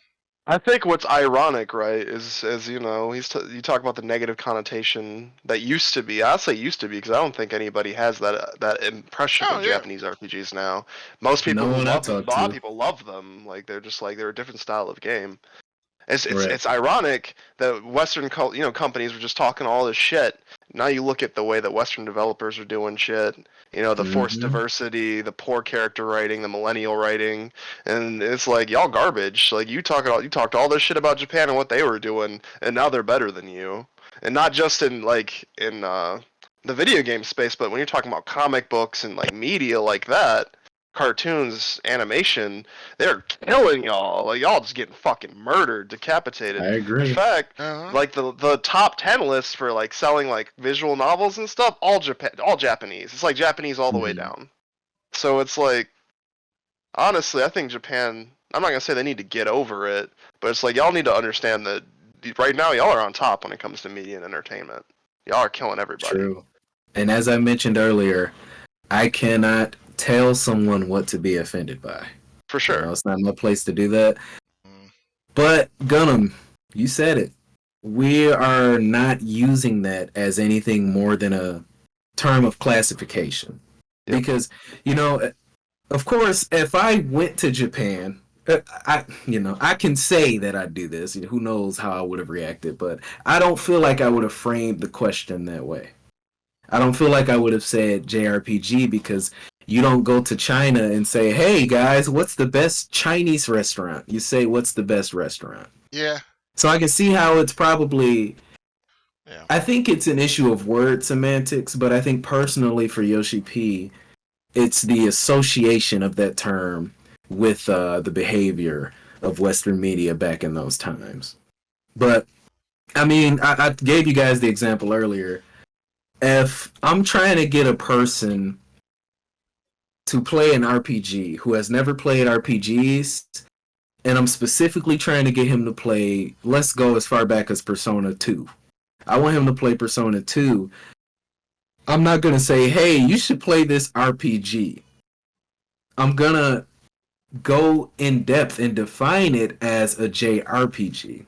I think what's ironic, right, is as you know, you talk about the negative connotation that used to be. I'll say used to be because I don't think anybody has that impression oh of yeah, Japanese RPGs now. Most people No who one I love them, a talked lot of to. people love them. Like they're just like they're a different style of game. It's Right. it's ironic that Western companies were just talking all this shit. Now you look at the way that Western developers are doing shit. The forced Mhm. diversity, the poor character writing, the millennial writing, and it's like y'all garbage. Like you talked all this shit about Japan and what they were doing, and now they're better than you. And not just in the video game space, but when you're talking about comic books and like media like that, cartoons, animation, they're killing y'all. Like y'all just getting fucking murdered, decapitated. I In agree. fact, uh-huh. like the top 10 lists for like selling like visual novels and stuff, all Japanese. It's like Japanese all the way Mhm. down. So it's like honestly, I think Japan. I'm not gonna say they need to get over it, but it's like y'all need to understand that right now y'all are on top when it comes to media and entertainment. Y'all are killing everybody. True. And as I mentioned earlier, I cannot tell someone what to be offended by. For sure. It's not my place to do that. Mm. But Gunnm, you said it. We are not using that as anything more than a term of classification. Yep. Because, of course, if I went to Japan, I can say that I do this. Who knows how I would have reacted, but I don't feel like I would have framed the question that way. I don't feel like I would have said JRPG because you don't go to China and say, "Hey guys, what's the best Chinese restaurant?" You say, "What's the best restaurant?" Yeah, So I can see how it's probably. yeah. I think it's an issue of word semantics, but I think personally for Yoshie P, it's the association of that term with the behavior of Western media back in those times. But I mean, I gave you guys the example earlier. If I'm trying to get a person to play an RPG who has never played RPGs, and I'm specifically trying to get him to play, let's go as far back as Persona 2. I want him to play Persona 2. I'm not going to say, hey, you should play this RPG. I'm going to go in depth and define it as a JRPG.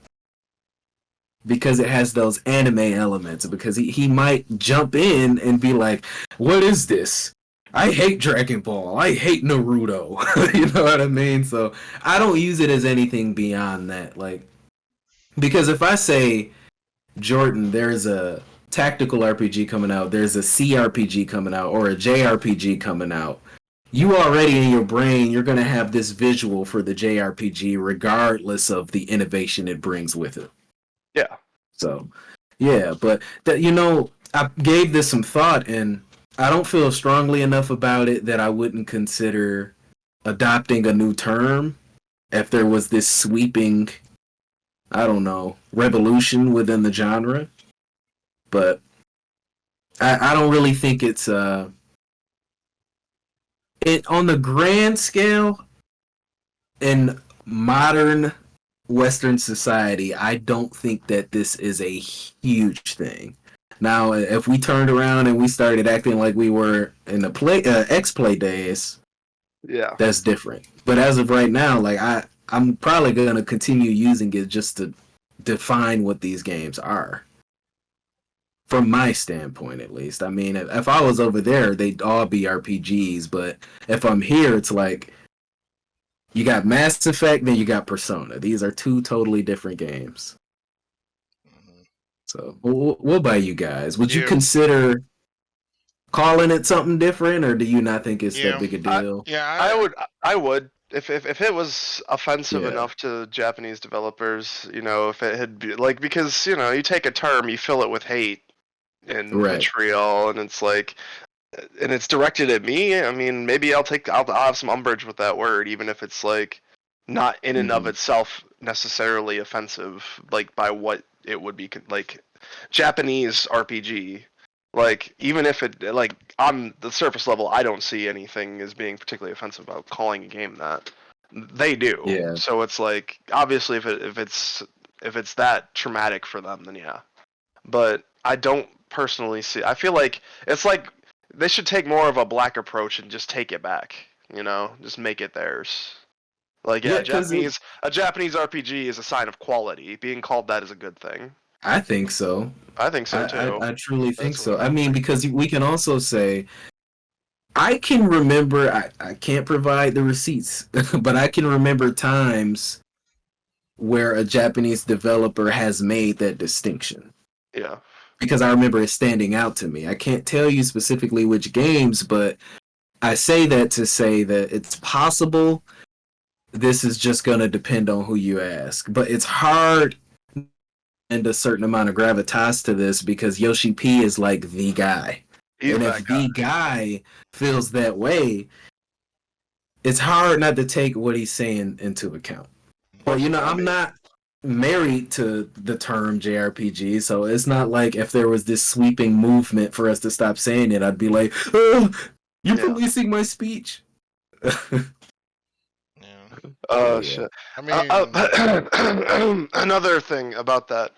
Because it has those anime elements. Because he might jump in and be like, what is this? I hate Dragon Ball. I hate Naruto. You know what I mean? So I don't use it as anything beyond that. Because if I say, Jordan, there's a tactical RPG coming out, there's a CRPG coming out, or a JRPG coming out, you already in your brain, you're going to have this visual for the JRPG regardless of the innovation it brings with it. Yeah. So, yeah, but I gave this some thought, and I don't feel strongly enough about it that I wouldn't consider adopting a new term if there was this sweeping, I don't know, revolution within the genre. But I don't really think it's on the grand scale in modern Western society. I don't think that this is a huge thing. Now, if we turned around and we started acting like we were in the X-Play days, Yeah. that's different. But as of right now, I'm probably gonna continue using it just to define what these games are. From my standpoint, at least. I mean, if I was over there, they'd all be RPGs. But if I'm here, it's like you got Mass Effect, then you got Persona. These are two totally different games. Mm-hmm. So, what about you guys? Would you Yeah. consider calling it something different, or do you not think it's Yeah. that big a deal? I would if it was offensive Yeah. enough to Japanese developers, if it had like because you take a term, you fill it with hate and Right. vitriol, and it's like, and it's directed at me. I mean, maybe I'll have some umbrage with that word, even if it's like not in and of Mhm. itself necessarily offensive, like by what it would be like Japanese RPG. Like even if it on the surface level, I don't see anything as being particularly offensive about calling a game that. They do. Yeah. So it's like, obviously, if it's that traumatic for them, then yeah. But I don't personally see. I feel like it's like they should take more of a black approach and just take it back. Just make it theirs. Like, yeah, Yeah, because a Japanese RPG is a sign of quality. Being called that is a good thing. I think so. I think so too. I truly think That's so. what I I mean, because we can also say, I can remember, I can't provide the receipts, but I can remember times where a Japanese developer has made that distinction. Yeah. Because I remember it standing out to me. I can't tell you specifically which games, but I say that to say that it's possible. This is just going to depend on who you ask. But it's hard and a certain amount of gravitas to this because Yoshie P is like the guy. He's and that if guy. the guy feels that way, it's hard not to take what he's saying into account. But, I'm not married to the term JRPG, so it's not like if there was this sweeping movement for us to stop saying it, I'd be like, oh, you're policing my speech. Yeah. Oh, yeah. shit. I mean, Another thing about that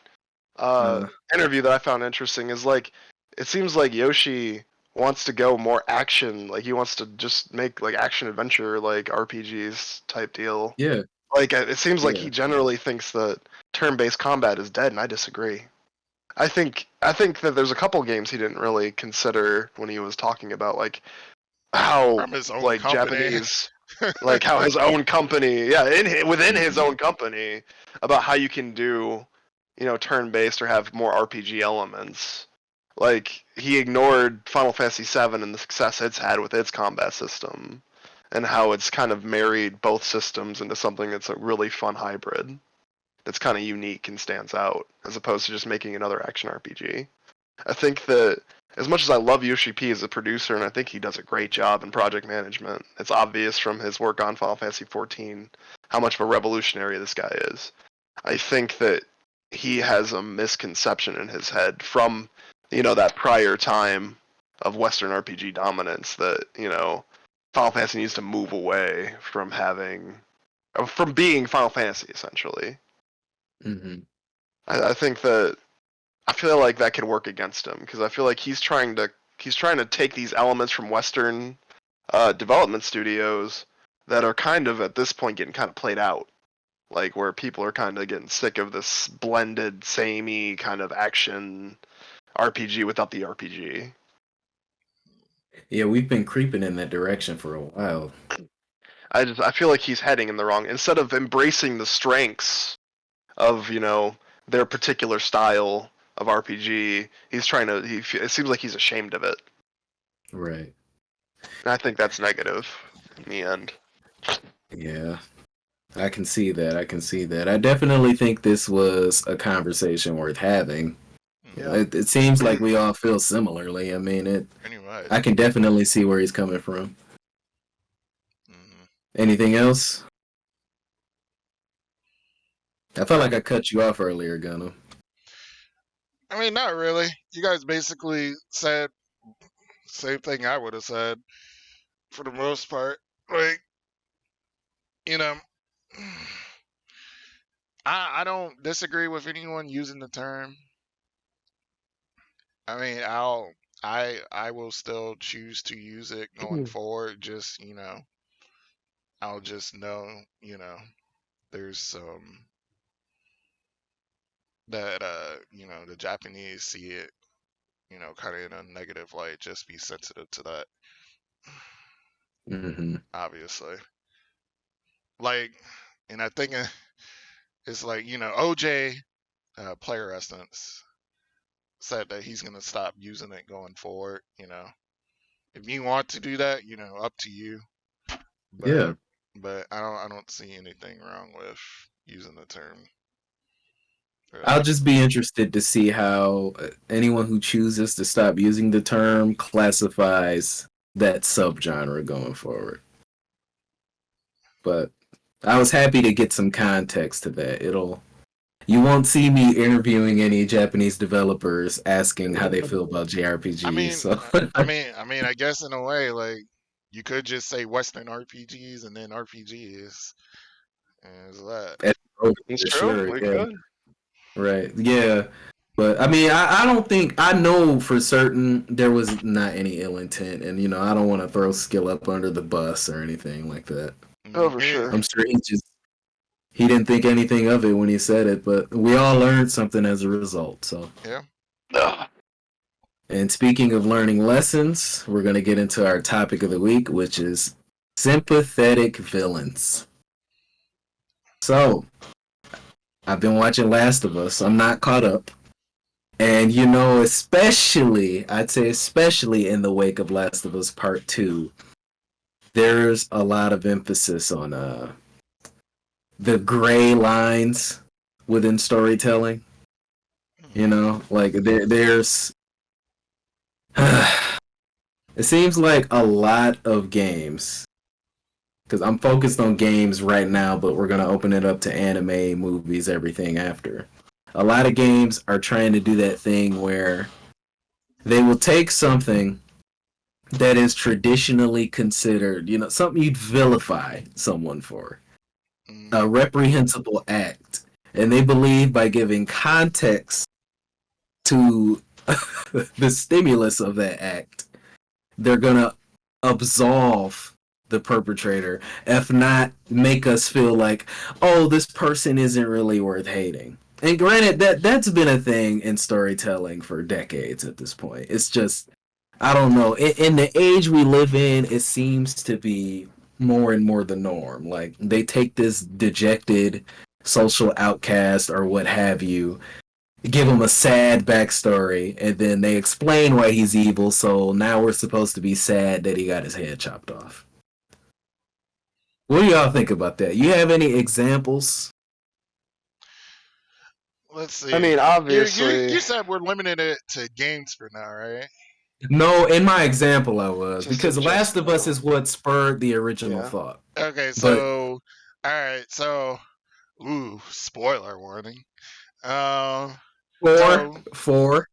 interview that I found interesting is, like, it seems like Yoshi wants to go more action. Like, he wants to just make, like, action adventure, like, RPGs type deal. Yeah. Like, it seems like he generally thinks that turn-based combat is dead, and I disagree. I think that there's a couple games he didn't really consider when he was talking about, like, how, from his own like, company. Japanese, like, how his own company, within his own company, about how you can do, turn-based or have more RPG elements. Like, he ignored Final Fantasy VII and the success it's had with its combat system, and how it's kind of married both systems into something that's a really fun hybrid that's kind of unique and stands out, as opposed to just making another action RPG. I think that, as much as I love Yoshie P as a producer, and I think he does a great job in project management, it's obvious from his work on Final Fantasy XIV how much of a revolutionary this guy is. I think that he has a misconception in his head from, that prior time of Western RPG dominance that, Final Fantasy needs to move away from being Final Fantasy, essentially. Mm-hmm. I think that I feel like that could work against him, because I feel like he's trying to take these elements from Western development studios that are kind of at this point getting kind of played out, like where people are kind of getting sick of this blended, samey kind of action RPG without the RPG. Yeah, we've been creeping in that direction for a while. I feel like he's heading in the wrong. Instead of embracing the strengths of their particular style of RPG, he's trying to. It seems like he's ashamed of it. Right. And I think that's negative in the end. Yeah, I can see that. I definitely think this was a conversation worth having. Yeah. It seems like we all feel similarly. I mean, anyway. I can definitely see where he's coming from. Mm-hmm. Anything else? I felt like I cut you off earlier, Gunnm. I mean, not really. You guys basically said same thing I would have said for the most part. Like, I don't disagree with anyone using the term. I mean, I will still choose to use it going forward. Just I'll just know there's some that the Japanese see it kind of in a negative light. Just be sensitive to that. Mm-hmm. Obviously, like, and I think it's like OJ, Player Essence, said that he's gonna stop using it going forward. If you want to do that, up to you. But, Yeah. But I don't see anything wrong with using the term. I'll just be interested to see how anyone who chooses to stop using the term classifies that subgenre going forward. But I was happy to get some context to that. You won't see me interviewing any Japanese developers asking how they feel about JRPGs. I mean, so. I mean, I guess in a way, like, You could just say Western RPGs and then RPGs. And it's that. It's For true. sure, We yeah. could. Right. Yeah. But I mean, I don't think I know for certain there was not any ill intent, and I don't want to throw Skill up under the bus or anything like that. Oh, for Mm, sure. I'm sure he didn't think anything of it when he said it, but we all learned something as a result. So, Yeah. Ugh. and speaking of learning lessons, we're gonna get into our topic of the week, which is sympathetic villains. So, I've been watching Last of Us. I'm not caught up. And especially, I'd say especially in the wake of Last of Us Part 2, there's a lot of emphasis on the gray lines within storytelling. Like there's it seems like a lot of games, because I'm focused on games right now, but we're going to open it up to anime, movies, everything after. A lot of games are trying to do that thing where they will take something that is traditionally considered, something you'd vilify someone for, a Mm. reprehensible act, and they believe by giving context to the stimulus of that act, they're going to absolve the perpetrator, if not make us feel like, oh, this person isn't really worth hating. And granted, that's been a thing in storytelling for decades at this point. It's just, I don't know. In the age we live in, it seems to be more and more the norm. Like, they take this dejected social outcast or what have you, give him a sad backstory, and then they explain why he's evil, so now we're supposed to be sad that he got his head chopped off. What do y'all think about that? You have any examples? Let's see. I mean, obviously. You said we're limiting it to games for now, right? No, in my example I was, Just because in Last of Us general. is what spurred the original Yeah. thought. Okay, so alright, so spoiler warning. So For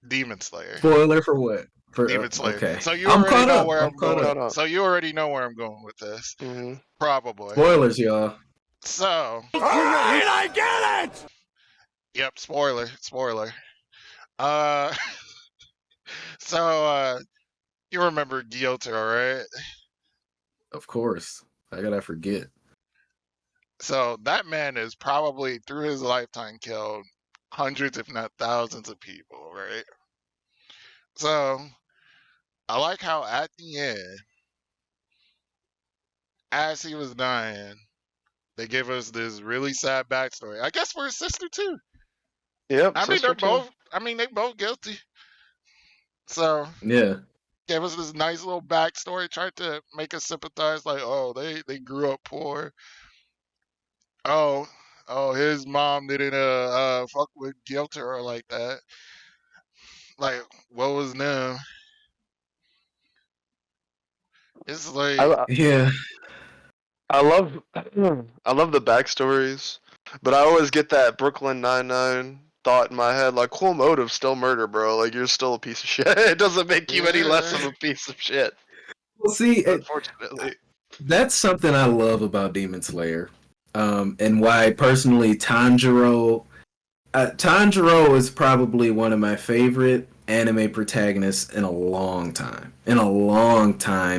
Demon Slayer. spoiler for what? For Demon Slayer. okay. So you I'm already caught know up. where I'm I'm caught going. up. So you already know where I'm going with this. Mm-hmm. Probably. Spoilers, y'all. So Alright, I get it! yep, spoiler. Uh so you remember Gyotaro, right? Of course. How could I forget? So that man is probably through his lifetime killed hundreds, if not thousands of people, right? So I like how at the end, as he was dying, they give us this really sad backstory. I guess for his sister too. Yep. I mean, sister they're too. both. I mean, they both guilty. So Yeah. gave us this nice little backstory. Tried to make us sympathize. Like, oh, they grew up poor. Oh, his mom didn't fuck with Guilter like that. Like, what was them? It's like, Yeah. I love the backstories, but I always get that Brooklyn Nine-Nine thought in my head, like, cool motive, still murder, bro. Like, you're still a piece of shit. It doesn't make you any less of a piece of shit, Well, see, unfortunately. that's something I love about Demon Slayer, and why personally Tanjiro is probably one of my favorite anime protagonists in a long time.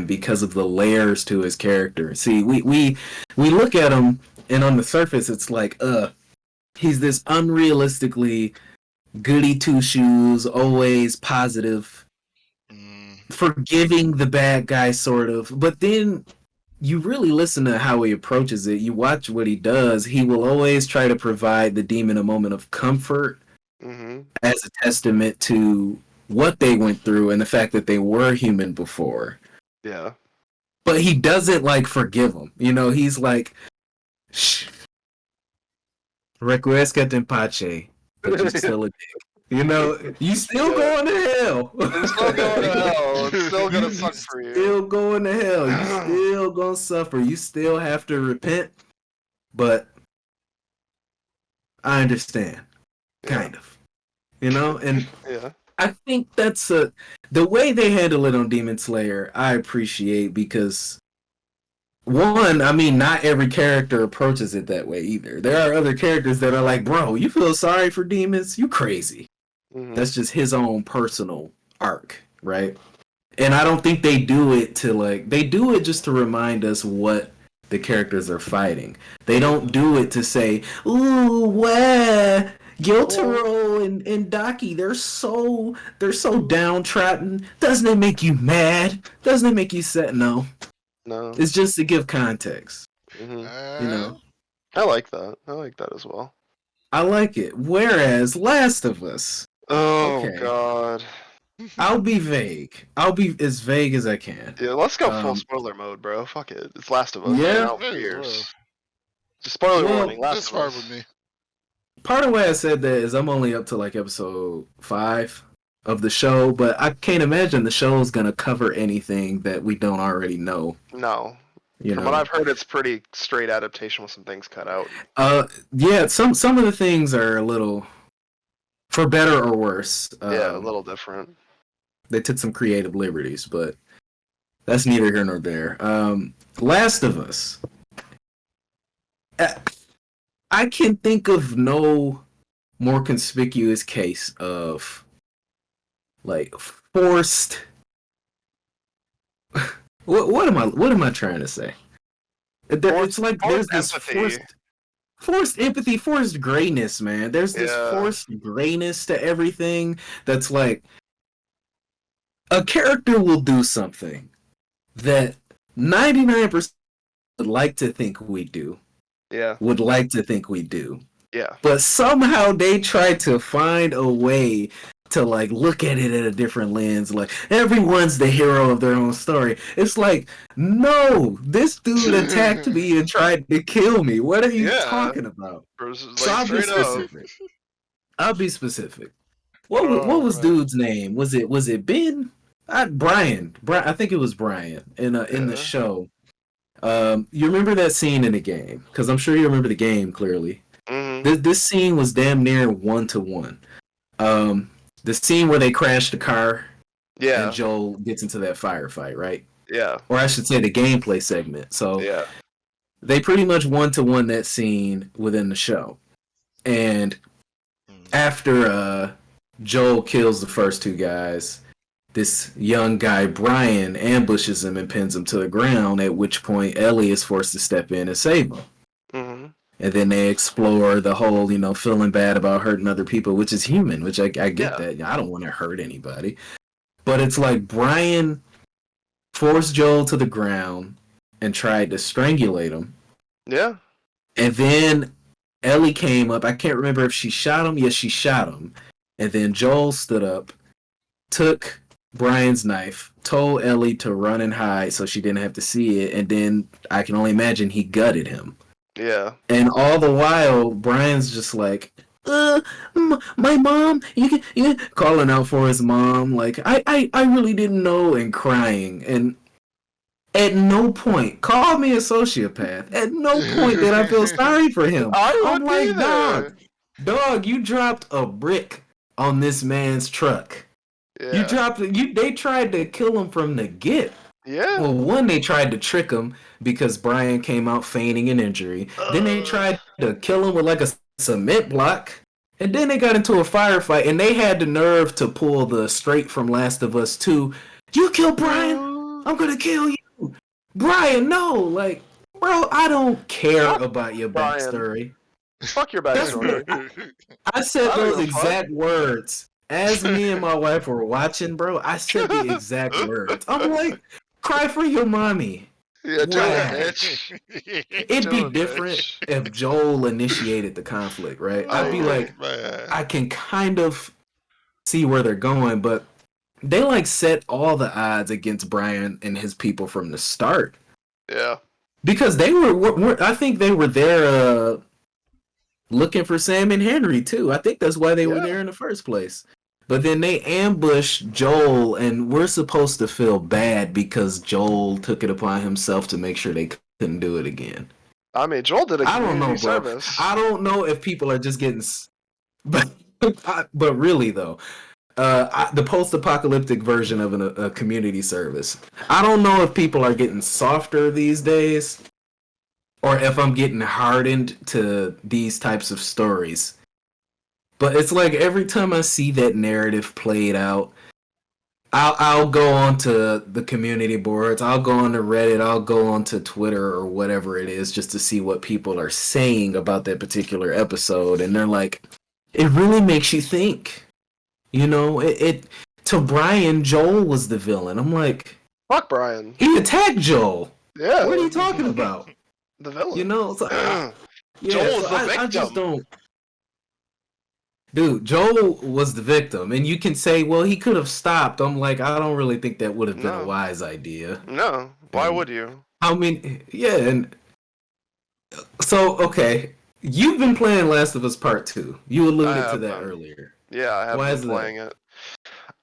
Because of the layers to his character. See, we look at him, and on the surface, it's like, he's this unrealistically goody two shoes, always positive, forgiving the bad guy, sort of. But then you really listen to how he approaches it. You watch what he does. He will always try to provide the demon a moment of comfort, as a testament to what they went through and the fact that they were human before. Yeah. But he doesn't like forgive them. He's like, shh. Requiescat in pace. But you're still a dick. You still going to hell. It's still going to hell. It's still gonna suck for you. Still going to hell. You still gonna suffer. You still have to repent. But I understand. Kind of. And Yeah. I think that's the way they handle it on Demon Slayer, I appreciate because one, I mean, not every character approaches it that way either. There are other characters that are like, bro, you feel sorry for demons? You crazy. Mhm. That's just his own personal arc, right? And I don't think they do it to like, they do it just to remind us what the characters are fighting. They don't do it to say, ooh, wah, Gyotaro and Daki, they're so downtrodden. Doesn't it make you mad? Doesn't it make you sad? No. No. It's just to give context, Hmm. you know. I like that. I like that as well. I like it. Whereas Last of Us, Oh Okay. God. I'll be vague. I'll be as vague as I can. Yeah, let's go full Um, spoiler mode, bro. Fuck it. It's Last of Us. Yeah. Been out for May as years. well. Just spoiler Well, warning. Last That's of fine Us. with me. Part of why I said that is I'm only up to like episode 5 of the show, but I can't imagine the show is gonna cover anything that we don't already know. No. You From know. what I've heard, it's pretty straight adaptation with some things cut out. Yeah, some of the things are a little, for better or worse. Yeah, a little different. They took some creative liberties, but that's neither here nor there. Last of Us. I can think of no more conspicuous case of like forced. What am I trying to say? It's like there's this forced empathy, forced grayness, man. There's this forced grayness to everything that's like a character will do something that 99% would like to think we do. Yeah. Would like to think we do. Yeah. But somehow they try to find a way to like look at it at a different lens. Like everyone's the hero of their own story. It's like, no, this dude attacked me and tried to kill me. What are you talking about? So I'll be specific. I'll be specific. What was dude's name? Was it Ben? Brian. I think it was Brian in the show. You remember that scene in the game? Because I'm sure you remember the game clearly. Mm-hmm. This scene was damn near 1-to-1. The scene where they crash the car, and Joel gets into that firefight, right? Yeah. Or I should say the gameplay segment. So they pretty much 1-to-1 that scene within the show. And after Joel kills the first two guys, this young guy, Brian, ambushes him and pins him to the ground, at which point Ellie is forced to step in and save him. Mm-hmm. And then they explore the whole, feeling bad about hurting other people, which is human, which I get that. I don't want to hurt anybody. But it's like Brian forced Joel to the ground and tried to strangulate him. Yeah. And then Ellie came up. I can't remember if she shot him. Yes, she shot him. And then Joel stood up, took Brian's knife, told Ellie to run and hide so she didn't have to see it, and then I can only imagine he gutted him. Yeah. And all the while, Brian's just like, my mom, you can calling out for his mom, like, I really didn't know, and crying. And at no point, call me a sociopath, at no point did I feel sorry for him. I'm like, dog, you dropped a brick on this man's truck. Yeah. They tried to kill him from the get. Yeah. Well, one, they tried to trick him because Brian came out feigning an injury. Then they tried to kill him with like a cement block. And then they got into a firefight, and they had the nerve to pull the straight from Last of Us 2. You killed Brian? I'm gonna kill you. Brian, no. Like, bro, I don't care about your backstory. Fuck your backstory. I said those exact words. As me and my wife were watching, bro, I said the exact words. I'm like, cry for your mommy. Yeah, do Wow. it, bitch. It'd be different if Joel initiated the conflict, right? I'd be like, I can kind of see where they're going, but they like set all the odds against Brian and his people from the start. Yeah. Because they were I think they were there looking for Sam and Henry too. I think that's why they were there in the first place. But then they ambushed Joel, and we're supposed to feel bad because Joel took it upon himself to make sure they couldn't do it again. I mean, Joel did a community service. Bro. I don't know if people are just getting... But really, though, the post-apocalyptic version of a community service. I don't know if people are getting softer these days, or if I'm getting hardened to these types of stories. But it's like every time I see that narrative played out, I'll go onto the community boards, I'll go onto Reddit, I'll go onto Twitter or whatever it is just to see what people are saying about that particular episode, and they're like, it really makes you think. You know, it to Brian, Joel was the villain. I'm like, Fuck Brian. he attacked Joel. Yeah. What are you talking about? The villain. You know, so, Joel was the I victim. just don't. Dude, Joel was the victim, and you can say, well, he could have stopped. I'm like, I don't really think that would have been a wise idea. No, why would you? I mean, yeah, and so, okay, you've been playing Last of Us Part 2. You alluded to that earlier. Yeah, I have Why been is playing it.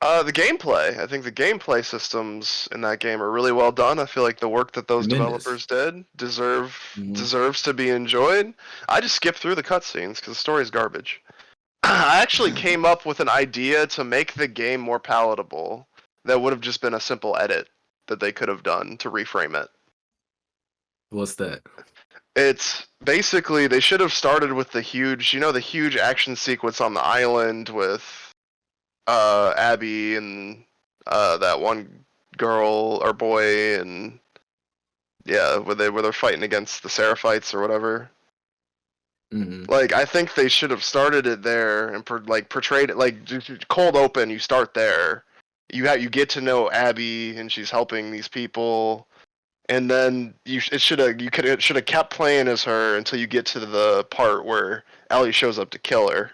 The gameplay. I think the gameplay systems in that game are really well done. I feel like the work that those developers did deserves to be enjoyed. I just skipped through the cutscenes because the story's garbage. I actually came up with an idea to make the game more palatable that would have just been a simple edit that they could have done to reframe it. What's that? It's basically, they should have started with the huge action sequence on the island with Abby and that one girl or boy, and yeah, where they're fighting against the Seraphites or whatever. Mm-hmm. Like, I think they should have started it there and portrayed it like just cold open. You start there, you get to know Abby, and she's helping these people, and then it should have kept playing as her until you get to the part where Ellie shows up to kill her.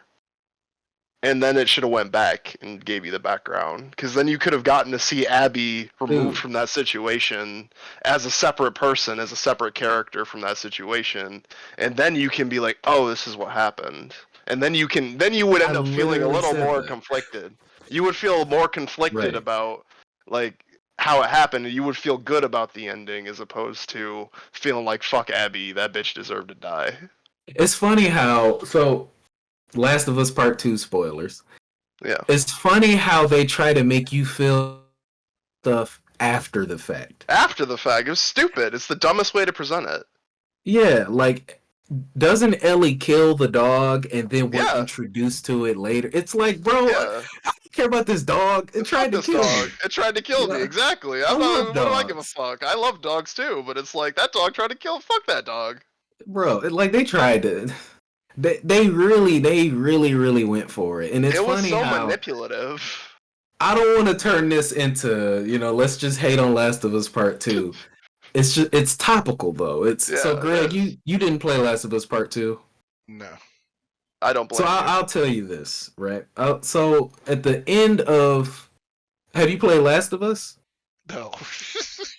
And then it should have went back and gave you the background, because then you could have gotten to see Abby removed from that situation as a separate person, as a separate character from that situation, and then you can be like, oh, this is what happened, and then you would end up feeling a little more conflicted. You would feel more conflicted about like how it happened, and you would feel good about the ending as opposed to feeling like, fuck Abby, that bitch deserved to die. It's funny how Last of Us Part 2 spoilers. Yeah. It's funny how they try to make you feel stuff after the fact. After the fact. It was stupid. It's the dumbest way to present it. Yeah, like, doesn't Ellie kill the dog and then we're introduced to it later? It's like, bro, I don't care about this dog. It tried to kill me. It tried to kill me, exactly. What do I give a fuck? I love dogs too, but it's like, that dog tried to kill, fuck that dog. Bro, like, they tried to... They really went for it, and it's funny how it was so manipulative. I don't want to turn this into, let's just hate on Last of Us Part 2. It's topical though. So Greg, you didn't play Last of Us Part 2? No, I don't blame you. So I'll tell you this, right? So at the end of, have you played Last of Us? No.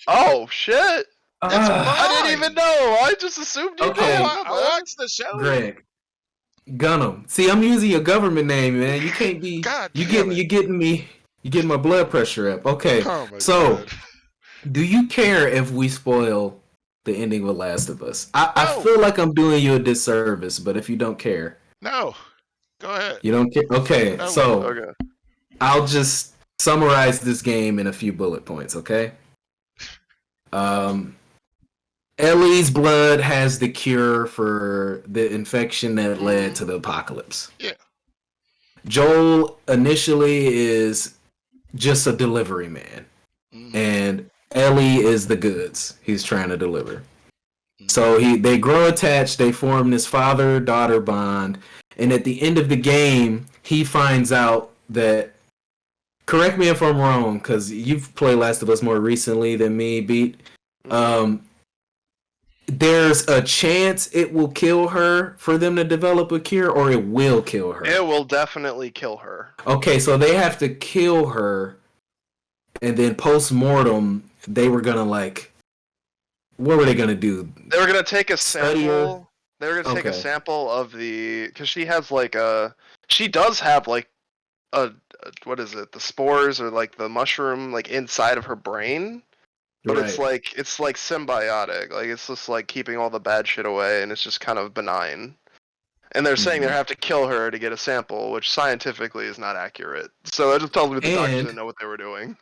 Oh shit! I didn't even know. I just assumed you okay. know. I watched the show. Greg. Gunnm. See, I'm using your government name, man. You can't be. You getting my blood pressure up. Okay. Oh God. Do you care if we spoil the ending of Last of Us? I feel like I'm doing you a disservice, but if you don't care, no, go ahead. You don't care. Okay, I'll just summarize this game in a few bullet points. Okay. Ellie's blood has the cure for the infection that led to the apocalypse. Yeah. Joel initially is just a delivery man. And Ellie is the goods he's trying to deliver. So they grow attached, they form this father-daughter bond, and at the end of the game, he finds out that, correct me if I'm wrong, because you've played Last of Us more recently than me, Beat. There's a chance it will kill her for them to develop a cure, or it will kill her? It will definitely kill her. Okay, so they have to kill her, and then post-mortem, they were gonna, like... What were they gonna do? They were gonna take a sample... They were gonna take a sample of the... Because she has, like, a... She does have, like, a... What is it? The spores, or, like, the mushroom, like, inside of her brain? But it's like symbiotic. Like, it's just like keeping all the bad shit away, and it's just kind of benign. And they're saying they have to kill her to get a sample, which scientifically is not accurate. So it just tells me the doctors didn't know what they were doing.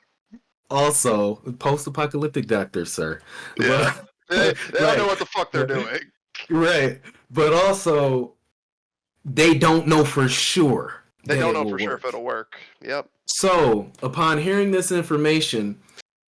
Also, post-apocalyptic doctors, sir. Yeah. They don't Right. know what the fuck they're doing. Right. But also, they don't know for sure. They don't know for sure if it'll work. Yep. So, upon hearing this information,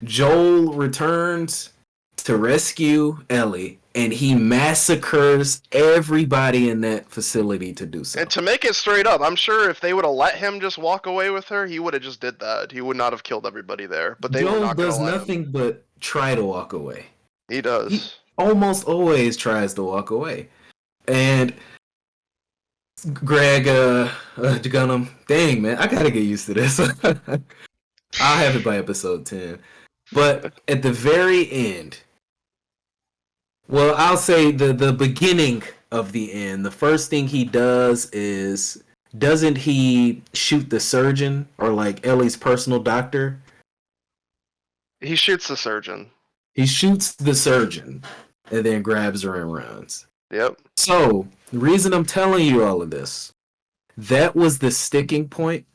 Joel returns to rescue Ellie, and he massacres everybody in that facility to do so. And to make it straight up, I'm sure if they would have let him just walk away with her, he would have just did that. He would not have killed everybody there. But they were Joel not going does to let nothing him. but try to walk away. He does. He almost always tries to walk away. And Greg, Gunnm, dang man, I gotta get used to this. I'll have it by episode 10. But at the very end, well, I'll say the beginning of the end, the first thing he does is, doesn't he shoot the surgeon or like Ellie's personal doctor? He shoots the surgeon. He shoots the surgeon and then grabs her and runs. Yep. So, the reason I'm telling you all of this, that was the sticking point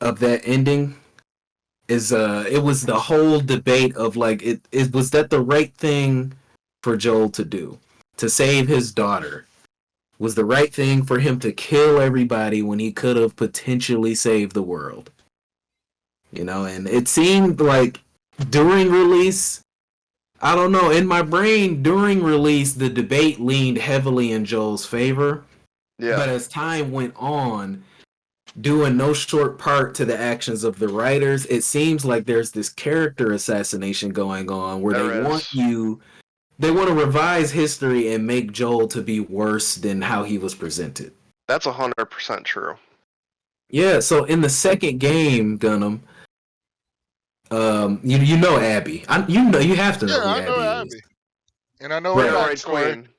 of that ending. Is it was the whole debate of like, it was that the right thing for Joel to do, to save his daughter? Was the right thing for him to kill everybody when he could have potentially saved the world? You know, and it seemed like during release, I don't know, in my brain, during release, the debate leaned heavily in Joel's favor. Yeah. But as time went on, doing no short part to the actions of the writers, it seems like there's this character assassination going on where they want to revise history and make Joel to be worse than how he was presented. That's 100% true. Yeah, so in the second game, Gunnm, you know Abby. You have to know who I know Abby is. Abby. And I know her Steroid backstory. Queen.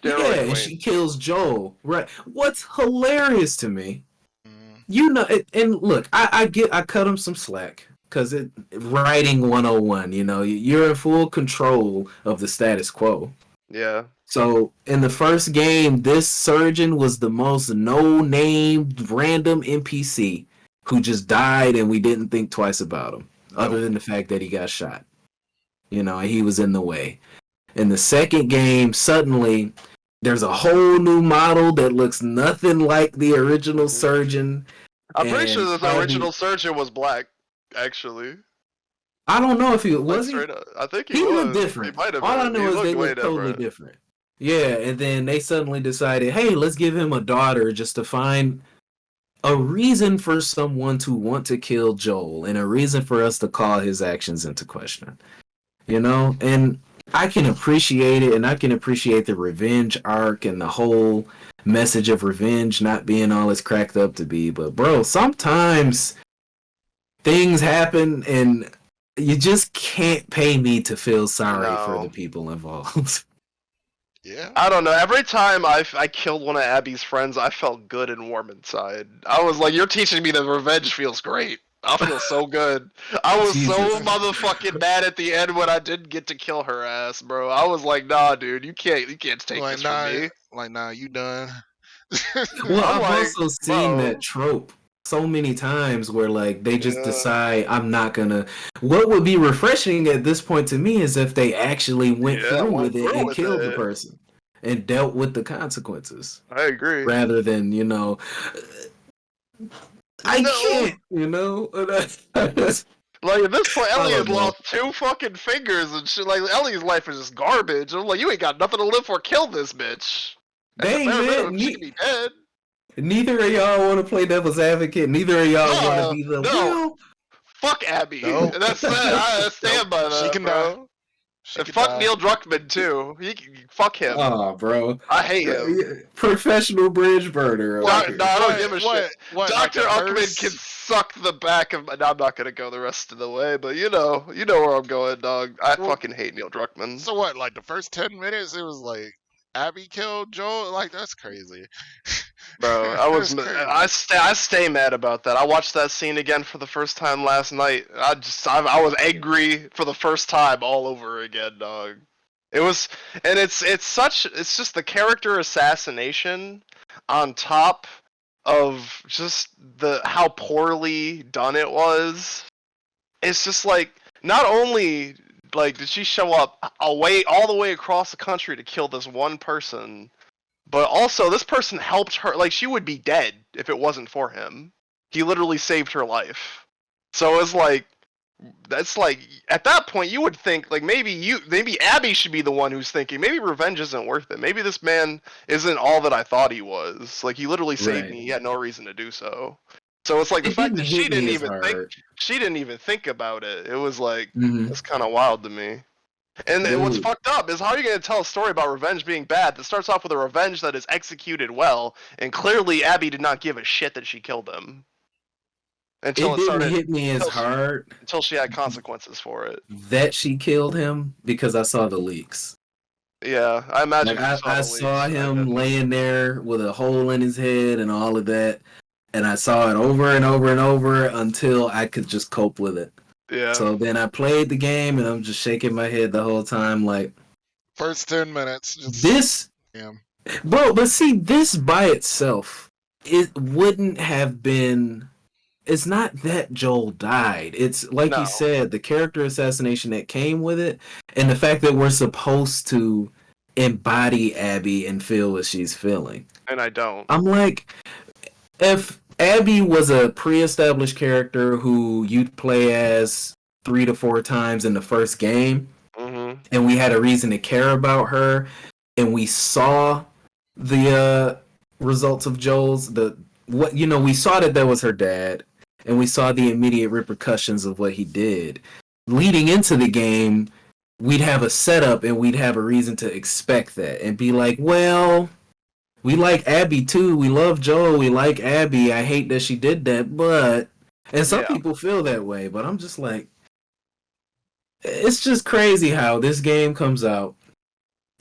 Yeah, Steroid and Queen. she kills Joel. Right. What's hilarious to me, Mm. you know, and look, I cut him some slack because writing 101. You know, you're in full control of the status quo. Yeah. So in the first game, this surgeon was the most no-name random NPC who just died, and we didn't think twice about him, other than the fact that he got shot. You know, and he was in the way. In the second game, suddenly, there's a whole new model that looks nothing like the original surgeon. I'm pretty sure that the Abby- original surgeon was black, actually. I don't know if he was. Like, straight up. I think He was. looked different. He might have All been. I know He is they way look totally different. Yeah, and then they suddenly decided, hey, let's give him a daughter just to find a reason for someone to want to kill Joel and a reason for us to call his actions into question. You know? And I can appreciate it, and I can appreciate the revenge arc and the whole message of revenge not being all it's cracked up to be. But, bro, sometimes things happen, and you just can't pay me to feel sorry for the people involved. Yeah. I don't know. Every time I killed one of Abby's friends, I felt good and warm inside. I was like, you're teaching me that revenge feels great. I feel so good. I was so Jesus. motherfucking mad at the end when I didn't get to kill her ass, bro. I was like, nah, dude, you can't take Like, this nah, from me. like, nah, you done. Well, I'm I've like, also seen bro. that trope so many times where like they just Yeah. decide I'm not gonna. What would be refreshing at this point to me is if they actually went through with it and killed the person and dealt with the consequences I agree. rather than, you know, I can't, you know. Like at this point, Ellie I has don't know. lost 2 fucking fingers and shit. Like Ellie's life is just garbage. I'm like, you ain't got nothing to live for. Kill this bitch. At the Dang, bare man, minimum, she could be dead. Neither of y'all want to play devil's advocate. Neither of y'all want to be the no. well. Fuck Abby. No. That's it. I stand by that, She can bro. die. She And could fuck die. Neil Druckmann too. Fuck him. Oh, bro. I hate him. Professional bridge burner. No, over here. I don't give a shit. What, Dr. like a Uckman nurse? can suck the back of. No, I'm not gonna go the rest of the way, but you know where I'm going, dog. I fucking hate Neil Druckmann. So what? Like the first 10 minutes, it was like Abby killed Joel. Like that's crazy, Bro, That's crazy. I stay mad about that. I watched that scene again for the first time last night. I was angry for the first time all over again, dog. It was, and it's just the character assassination on top of just how poorly done it was, it's just like, not only like did she show up all the way across the country to kill this one person, but also this person helped her. Like, she would be dead if it wasn't for him. He literally saved her life. So it's like, that's like, at that point you would think like maybe Abby should be the one who's thinking maybe revenge isn't worth it. Maybe this man isn't all that I thought he was. Like, he literally saved me. He had no reason to do so. So it's like the fact that she didn't even think about it. It was like, it's kind of wild to me. And what's fucked up is, how are you going to tell a story about revenge being bad that starts off with a revenge that is executed well, and clearly Abby did not give a shit that she killed him. Until it didn't hit me as hard until she had consequences for it. That she killed him, because I saw the leaks. Yeah, I imagine. Like, I saw him laying there with a hole in his head and all of that, and I saw it over and over and over until I could just cope with it. Yeah. So then I played the game, and I'm just shaking my head the whole time, like, first 10 minutes. This, yeah. Bro, but see, this by itself, it wouldn't have been. It's not that Joel died. It's like you said, the character assassination that came with it, and the fact that we're supposed to embody Abby and feel what she's feeling. And I don't. I'm like, if Abby was a pre-established character who you'd play as 3 to 4 times in the first game, and we had a reason to care about her, and we saw the results of Joel's, we saw that was her dad, and we saw the immediate repercussions of what he did. Leading into the game, we'd have a setup and we'd have a reason to expect that and be like, well, we like Abby too. We love Joel. We like Abby. I hate that she did that, but... And some people feel that way, but I'm just like... It's just crazy how this game comes out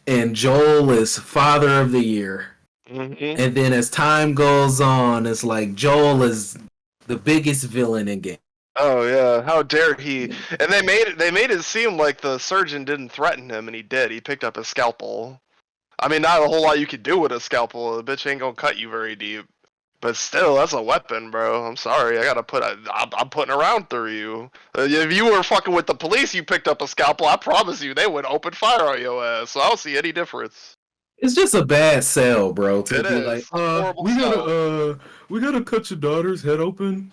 and Joel is Father of the Year. And then as time goes on, it's like Joel is the biggest villain in game. Oh yeah, how dare he? And they made it seem like the surgeon didn't threaten him, and he did. He picked up a scalpel. I mean, not a whole lot you could do with a scalpel. The bitch ain't gonna cut you very deep. But still, that's a weapon, bro. I'm sorry. I'm putting a round through you. If you were fucking with the police, you picked up a scalpel, I promise you, they would open fire on your ass. So I don't see any difference. It's just a bad sell, bro. To be like, we gotta cut your daughter's head open.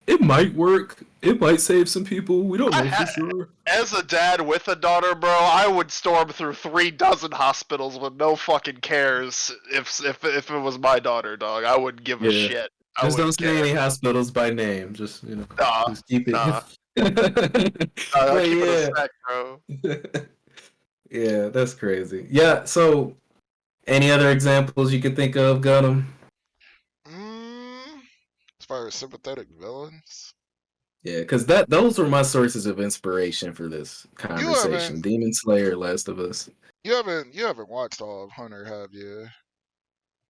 It might work. It might save some people. We don't know for sure. As a dad with a daughter, bro, I would storm through 36 hospitals with no fucking cares if it was my daughter, dog. I wouldn't give a shit. Just don't say any hospitals by name. Just, just keep it. Keep it a sec, bro. Yeah, that's crazy. Yeah, so any other examples you could think of, Gunnm? As far as sympathetic villains? Yeah, because those were my sources of inspiration for this conversation. Demon Slayer, Last of Us. You haven't watched all of Hunter, have you?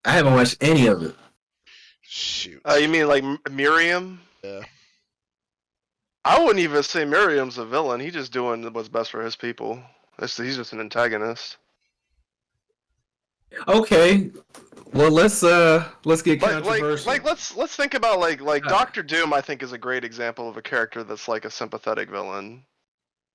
I haven't watched any of it. Shoot. You mean like Miriam? Yeah. I wouldn't even say Miriam's a villain. He's just doing what's best for his people. He's just an antagonist. Okay, well let's get controversial. Let's think about like Doctor Doom. I think is a great example of a character that's like a sympathetic villain.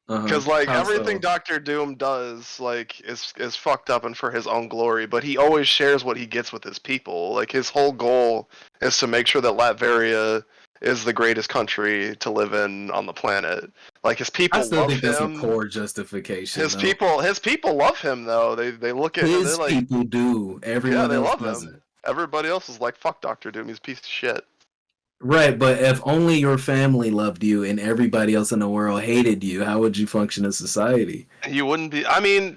Because everything Doctor Doom does is fucked up and for his own glory, but he always shares what he gets with his people. Like, his whole goal is to make sure that Latveria is the greatest country to live in on the planet. Like, his people love him. I still think that's a poor justification. His people love him though. They look at him. His people do. Everyone else love doesn't. him. Everybody else is like, fuck Doctor Doom. He's a piece of shit. Right, but if only your family loved you and everybody else in the world hated you, how would you function in society? You wouldn't be. I mean,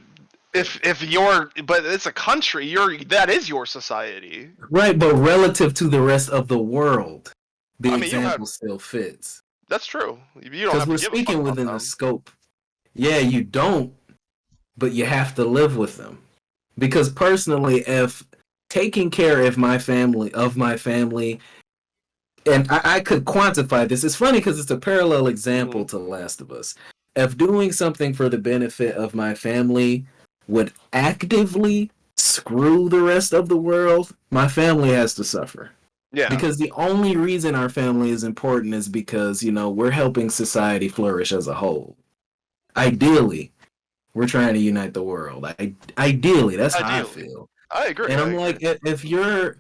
but it's a country. That is your society. Right, but relative to the rest of the world, example still fits. That's true. You don't. Because we're speaking within the scope. Yeah, you don't, but you have to live with them. Because personally, if taking care of my family. And I could quantify this. It's funny because it's a parallel example to Last of Us. If doing something for the benefit of my family would actively screw the rest of the world, my family has to suffer. Yeah. Because the only reason our family is important is because, we're helping society flourish as a whole. Ideally, we're trying to unite the world. Ideally, that's how I feel. I agree. And I'm like, if you're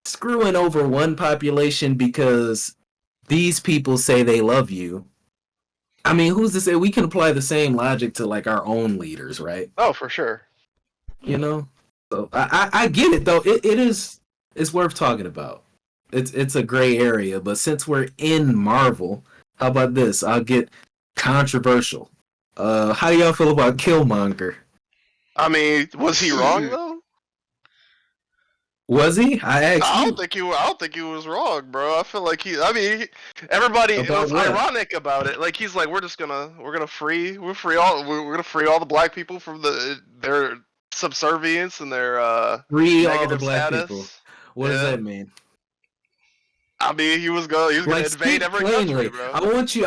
screwing over one population because these people say they love you, I mean, who's to say we can apply the same logic to like our own leaders, right? Oh, for sure. So I get it though. It's worth talking about. It's a gray area, but since we're in Marvel, how about this? I'll get controversial. How do y'all feel about Killmonger? I mean, was he wrong though? Was he? I asked I you. don't think he was wrong, bro. I feel like everybody About was what? ironic about it. Like he's like, we're gonna free all the black people from their subservience and their Free all the negative black status. people. What does that mean? I mean, he was gonna invade every plainly. country, bro. I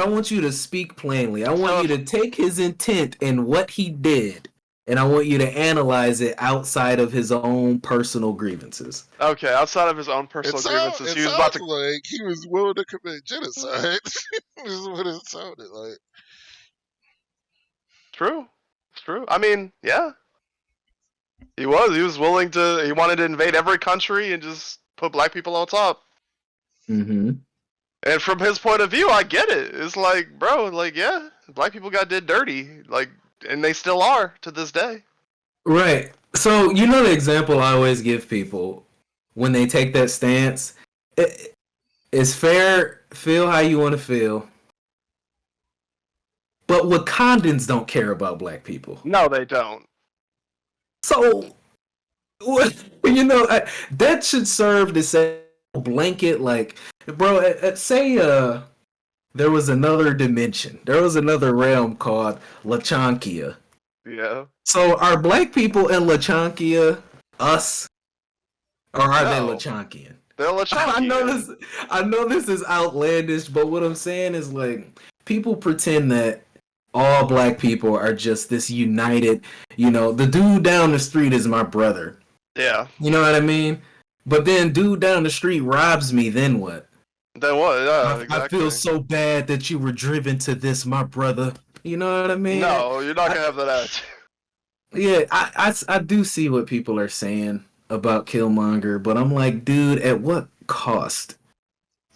want you to speak plainly. I want you to take his intent and what he did, and I want you to analyze it outside of his own personal grievances. Okay, outside of his own personal grievances, he was about to like he was willing to commit genocide. This is what it sounded like. True. It's true. I mean, yeah. He was willing to. He wanted to invade every country and just put black people on top. Mm-hmm. And from his point of view, I get it. It's like, bro, like, yeah, black people got did dirty, like, and they still are to this day. Right. So the example I always give people when they take that stance. It's fair. Feel how you want to feel. But Wakandans don't care about black people. No, they don't. So, that should serve to say blanket, like, bro, say there was another dimension. There was another realm called Lachankia. Yeah. So are black people in Lachankia us? Or are they Lachankian? They're Lachankian. I know this is outlandish, but what I'm saying is like people pretend that all black people are just this united, the dude down the street is my brother. Yeah. You know what I mean? But then dude down the street robs me, then what? Then what? Yeah, exactly. I feel so bad that you were driven to this, my brother. You know what I mean? No, you're not going to have that attitude. Yeah, I do see what people are saying about Killmonger, but I'm like, dude, at what cost?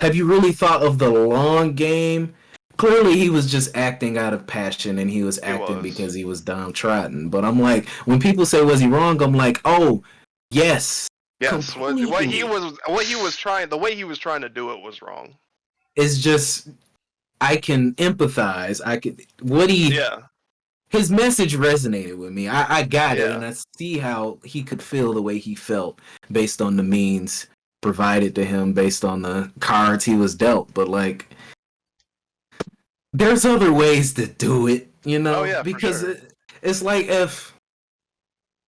Have you really thought of the long game? Clearly, he was just acting out of passion, and he was acting because he was downtrodden. But I'm like, when people say, was he wrong? I'm like, oh, yes. Yes, the way he was trying to do it was wrong. It's just, I can empathize. His message resonated with me. I got it, and I see how he could feel the way he felt based on the means provided to him, based on the cards he was dealt. But like, there's other ways to do it, Oh, yeah, because for sure. it's like, if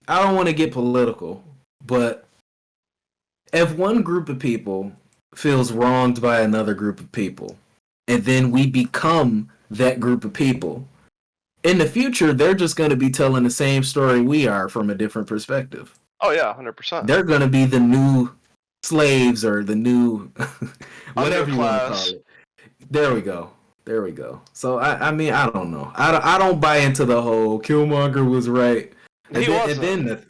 I don't want to get political, but if one group of people feels wronged by another group of people, and then we become that group of people, in the future, they're just going to be telling the same story we are from a different perspective. Oh, yeah, 100%. They're going to be the new slaves or the new whatever you want to call it. There we go. So, I mean, I don't know. I don't buy into the whole Killmonger was right. And then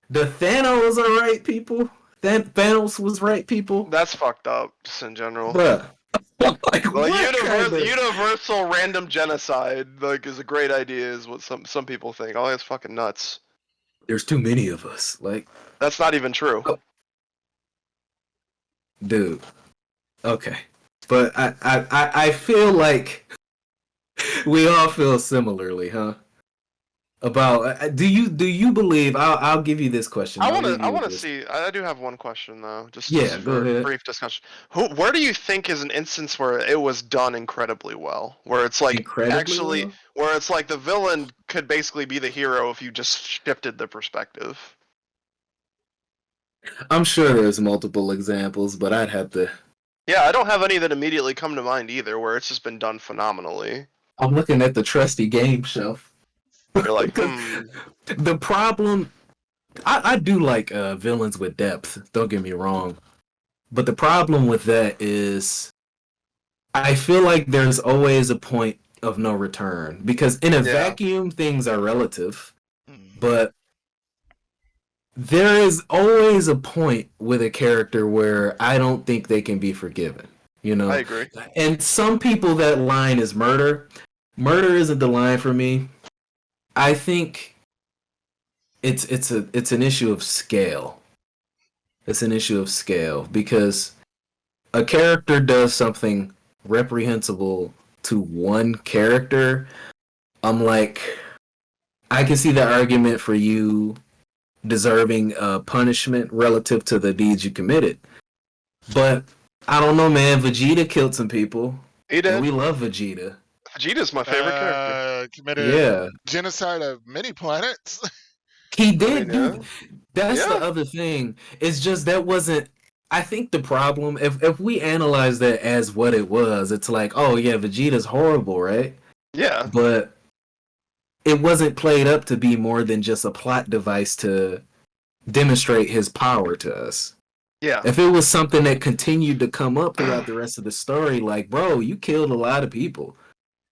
the Thanos are right, people. Thanos was right, people. That's fucked up, just in general. Bruh. Like, universal random genocide is a great idea, is what some people think. Oh, it's fucking nuts. There's too many of us. Like, that's not even true. Dude. Okay. But I feel like we all feel similarly, huh? About do you believe? I'll give you this question. I want to see. I do have one question though. Just go ahead. Brief discussion. Where do you think is an instance where it was done incredibly well? Where it's like where it's like the villain could basically be the hero if you just shifted the perspective. I'm sure there's multiple examples, but I'd have to. Yeah, I don't have any that immediately come to mind either, where it's just been done phenomenally. I'm looking at the trusty game shelf. You're like, The problem I do like villains with depth. Don't get me wrong, but the problem with that is I feel like there's always a point of no return because in a vacuum things are relative, but there is always a point with a character where I don't think they can be forgiven. You know, I agree. And some people that line is murder. Murder isn't the line for me. I think it's an issue of scale. It's an issue of scale because a character does something reprehensible to one character. I'm like, I can see the argument for you deserving punishment relative to the deeds you committed. But I don't know, man. Vegeta killed some people. He did. And we love Vegeta. Vegeta's my favorite character. Committed genocide of many planets. He did do. That's the other thing. It's just that wasn't. I think the problem, if we analyze that as what it was, it's like, oh yeah, Vegeta's horrible, right? Yeah. But it wasn't played up to be more than just a plot device to demonstrate his power to us. Yeah. If it was something that continued to come up throughout the rest of the story, like, bro, you killed a lot of people.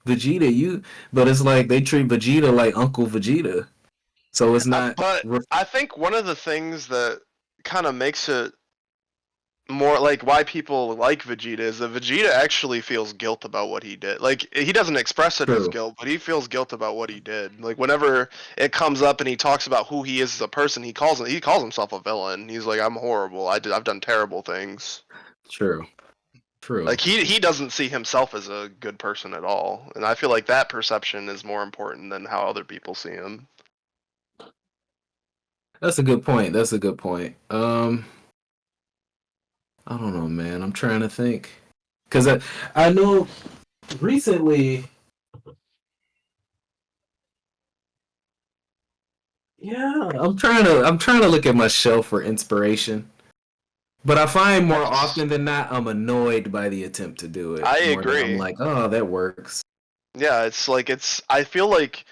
Vegeta, but it's like they treat Vegeta like Uncle Vegeta. So it's not. But I think one of the things that kind of makes it more like why people like Vegeta is that Vegeta actually feels guilt about what he did. Like, he doesn't express it as guilt, but he feels guilt about what he did. Like, whenever it comes up and he talks about who he is as a person, he calls himself a villain. He's like, I'm horrible. I've done terrible things. True. Like, he doesn't see himself as a good person at all. And I feel like that perception is more important than how other people see him. That's a good point. I don't know, man. I'm trying to think. Because I know recently... Yeah, I'm trying to look at my shelf for inspiration. But I find more often than not, I'm annoyed by the attempt to do it. I agree. I'm like, oh, that works. Yeah, I feel like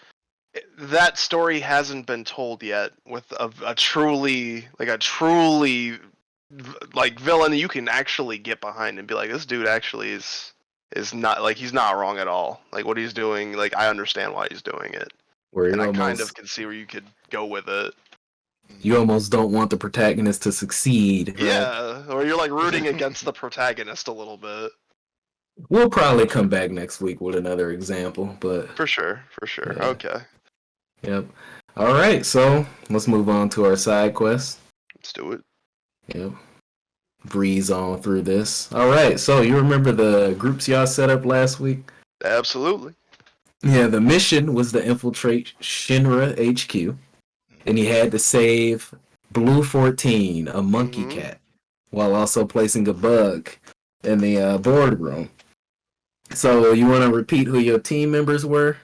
that story hasn't been told yet with a truly villain you can actually get behind and be like, this dude actually is not, like, he's not wrong at all. Like, what he's doing, like, I understand why he's doing it. And I kind of can see where you could go with it. You almost don't want the protagonist to succeed. Right? Yeah, or you're like rooting against the protagonist a little bit. We'll probably come back next week with another example, but... For sure. Yeah. Okay. Yep. Alright, so let's move on to our side quest. Let's do it. Yep. Breeze on through this. Alright, so you remember the groups y'all set up last week? Absolutely. Yeah, the mission was to infiltrate Shinra HQ, and he had to save Blue 14, a monkey cat, while also placing a bug in the boardroom. So you want to repeat who your team members were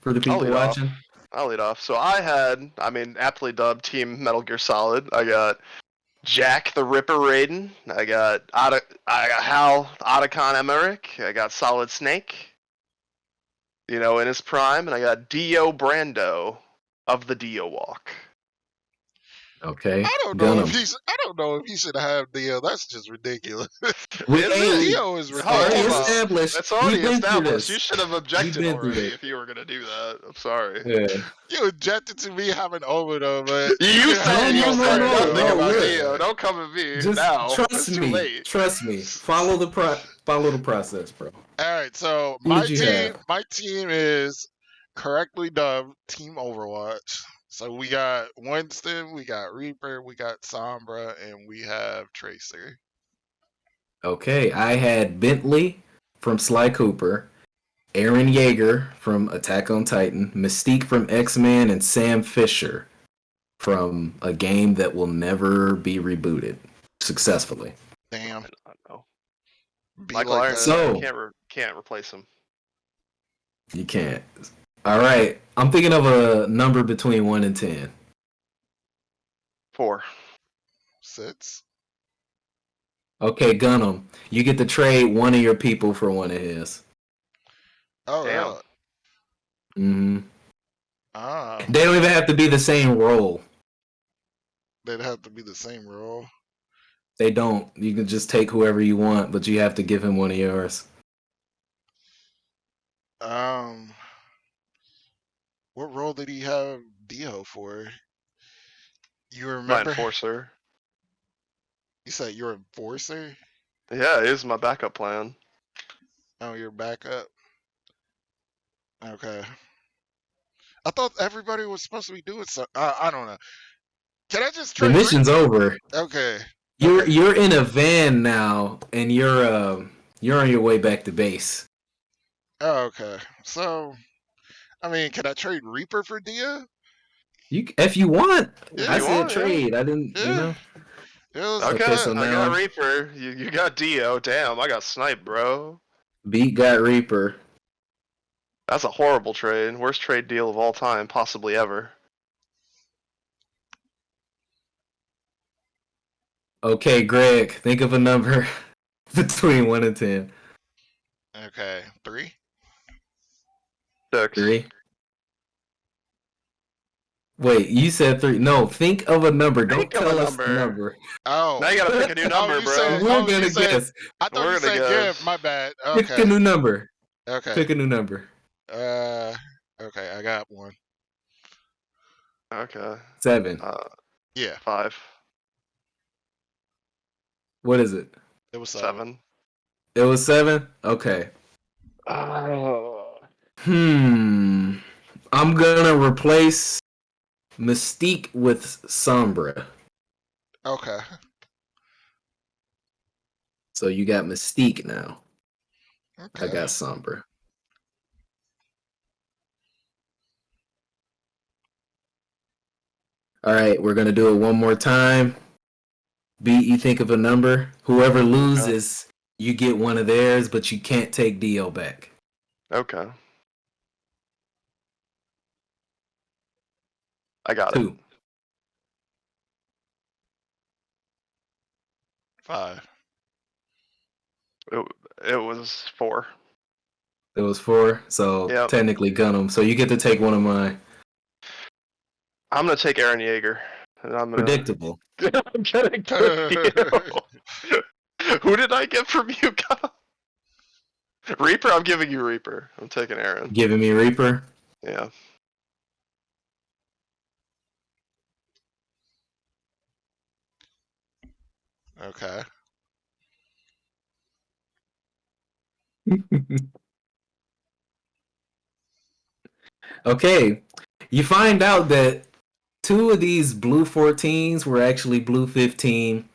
for the people watching? I'll lead off. So I had, aptly dubbed Team Metal Gear Solid. I got Jack the Ripper Raiden. I got Hal Otacon Emmerich. I got Solid Snake, in his prime, and I got Dio Brando of the Dio Walk. Okay. I don't know if he should have Dio. That's just ridiculous. Dio is ridiculous. That's already established. You should have objected already if you were gonna do that. I'm sorry. Yeah. You objected to me having Obito, but you said nothing about no. Dio. Don't come at me Just now. Trust it's me. Too late. Trust me. Follow the process, bro. All right. So my team is correctly dubbed Team Overwatch. So we got Winston, we got Reaper, we got Sombra, and we have Tracer. Okay, I had Bentley from Sly Cooper, Aaron Yeager from Attack on Titan, Mystique from X-Men, and Sam Fisher from a game that will never be rebooted successfully. Damn. I don't know. Michael Irons. So can't replace him. You can't. All right, I'm thinking of a number between 1 and 10. 4. 6. Okay, Gunnm, you get to trade one of your people for one of his. Oh, damn. really? Mm-hmm. Ah. They don't even have to be the same role. they'd have to be the same role. They don't. You can just take whoever you want, but you have to give him one of yours. What role did he have Dio for? You My remember? enforcer. You said you're enforcer? Yeah, it is my backup plan. Oh, your backup? Okay. I thought everybody was supposed to be doing something. I don't know. Can I just The trade? mission's over. Okay. You're in a van now, and you're on your way back to base. Oh, okay. So, I mean, can I trade Reaper for Dia? If you want. Yeah, I you said want, trade. I didn't. Yeah. You know. It was, Okay, Okay, so I now got Reaper. You got Dio. Damn, I got Snipe, bro. Beat got Reaper. That's a horrible trade. Worst trade deal of all time, possibly ever. Okay, Greg, think of a number between 1 and 10. okay. 3? 6. 3. Wait, you said 3. No, think of a number. Don't Think of tell a us the number. number. Oh. Now you gotta pick a new number, you bro. said- We're oh, you gonna said- guess. I thought We're you gonna said guess. give. My bad. Pick a Okay. new number. Okay. Pick a new number. Okay, I got one. Okay. 7. Yeah, 5. What is it? it was 7. 7. It was 7? Okay. I'm gonna replace Mystique with Sombra. Okay. So you got Mystique now. Okay. I got Sombra. All right, we're gonna do it one more time. Beat, you think of a number. Whoever loses, you get one of theirs, but you can't take Dio back. Okay. I got 2. 5. it. It was 4. It was 4, so Yep. technically Gunnm. So you get to take one of mine. I'm gonna take Aaron Yeager. And I'm gonna. Predictable. I'm gonna give you. Who did I get from you, Kyle? Reaper? I'm giving you Reaper. I'm taking Aaron. Giving me Reaper. Yeah. Okay. Okay. You find out that 2 of these blue 14s were actually blue 15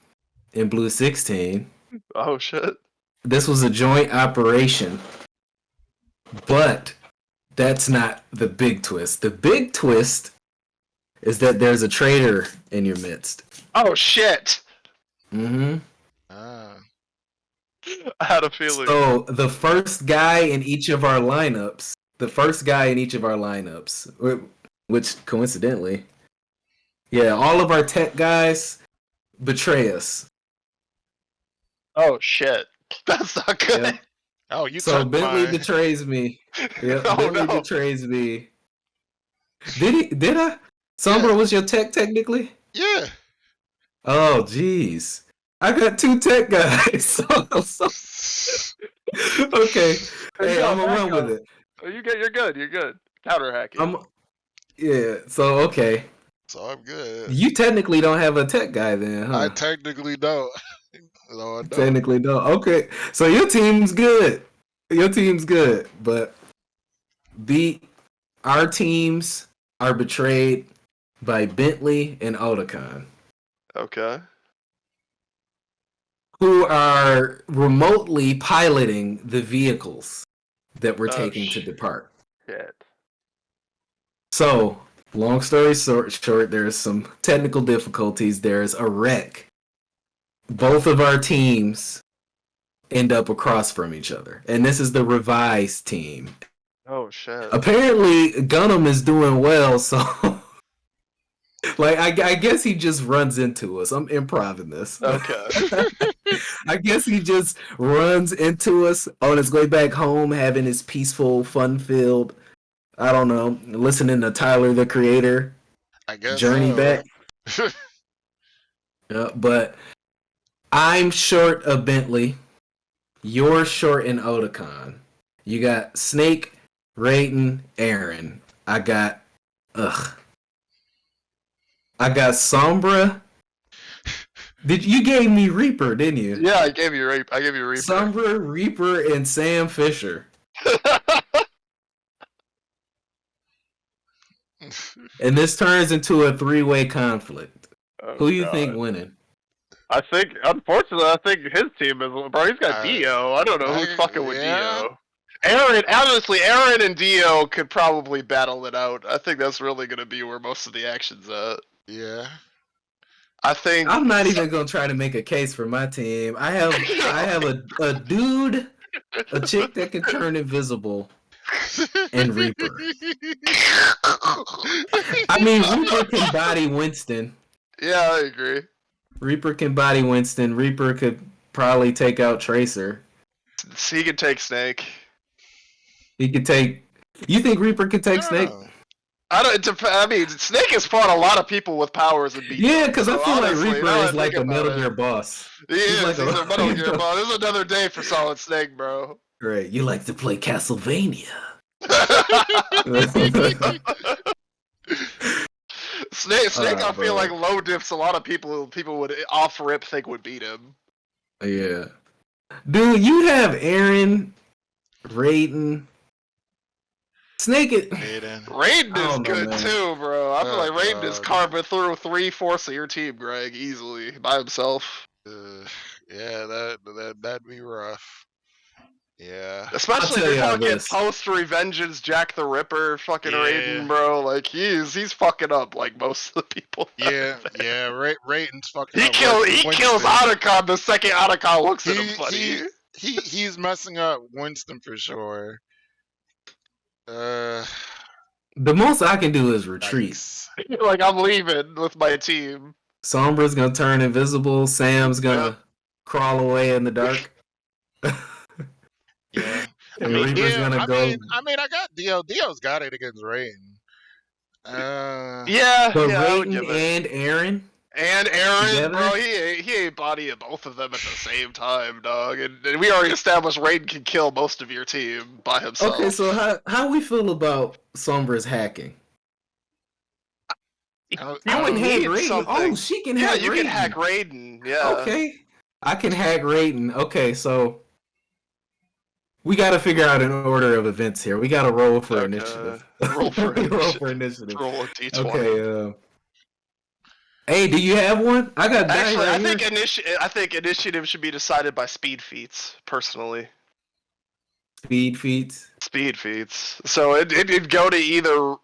and blue 16. Oh shit. This was a joint operation. But that's not the big twist. The big twist is that there's a traitor in your midst. Oh shit. Mm-hmm. Ah. I had a feeling. So the first guy in each of our lineups, which coincidentally, yeah, all of our tech guys betray us. Oh shit. That's not good. Yeah. Oh, you So took Bentley mine. betrays me. Yeah, Oh, Bentley no. betrays me. Did I? Sombra was your tech technically? Yeah. Oh, jeez. I got 2 tech guys. Okay. Hey, I'm gonna run with it. Oh, you're good. You're good. Counter hacking. Yeah. So okay. So I'm good. You technically don't have a tech guy then, huh? I technically don't. No, I don't. Technically don't. Okay. So your team's good. But our teams are betrayed by Bentley and Otakon, Okay. who are remotely piloting the vehicles that we're Oh, taking to shit. depart. Shit. So, long story short, there's some technical difficulties. There's a wreck. Both of our teams end up across from each other. And this is the revised team. Oh shit. Apparently, Gunnm is doing well, so... like, I guess he just runs into us. I'm improving this. Okay. I guess he just runs into us on his way back home, having his peaceful, fun-filled, I don't know, listening to Tyler, the Creator, I guess journey so. back. But I'm short of Bentley. You're short in Otakon. You got Snake, Raiden, Aaron. I got Sombra. You gave me Reaper, didn't you? Yeah, I gave you Reaper. Sombra, Reaper, and Sam Fisher. And this turns into a 3-way conflict. Oh, Who you God. think winning? I think, unfortunately, his team is. Bro, he's got Dio. I don't know who's fucking with yeah. Dio. Aaron and Dio could probably battle it out. I think that's really going to be where most of the action's at. Yeah. I think I'm not even gonna try to make a case for my team. I have a dude, a chick that can turn invisible, and Reaper. I mean, Reaper can body Winston. Yeah, I agree. Reaper can body Winston. Reaper could probably take out Tracer. He can take Snake. He could take. You think Reaper could take Snake? I mean, Snake has fought a lot of people with powers and beat. Yeah, because I feel honestly, like Reaper now I is like think a about Metal it. Gear boss. He's like a Metal Gear boss. This is another day for Solid Snake, bro. Right, you like to play Castlevania. Snake, I bro. feel like low dips. A lot of people would off rip think would beat him. Yeah, dude, you have Aaron, Raiden, Snake. Raiden is good too, bro. I feel like Raiden is carving through 3/4 of your team, Greg, easily by himself. Yeah, that'd be rough. Yeah. Especially if you're talking post Revengeance Jack the Ripper, fucking Raiden, bro. Like he's fucking up like most of the people. Yeah. Raiden's fucking. He kills Otacon the second Otacon looks at him funny. He's messing up Winston for sure. The most I can do is retreat. Nice. Like I'm leaving with my team. Sombra's gonna turn invisible. Sam's gonna crawl away in the dark. Yeah. And Reaper's gonna go. I mean, I got Dio. Dio's got it against Raiden. But I would give Raiden it. and Aaron. And Aaron, Together? bro, he ain't bodying both of them at the same time, dog. And we already established Raiden can kill most of your team by himself. Okay, so how we feel about Sombra's hacking? You can would hack need Raiden. something. Oh, she can hack Raiden. Yeah, you can hack Raiden. Yeah. Okay, I can hack Raiden. Okay, so we got to figure out an order of events here. We got to roll for initiative. Roll for initiative. Roll a d20. Okay. Hey, do you have one? I got. Actually, right I think initiative should be decided by speed feats. Personally. Speed feats. Speed feats. So it'd go to either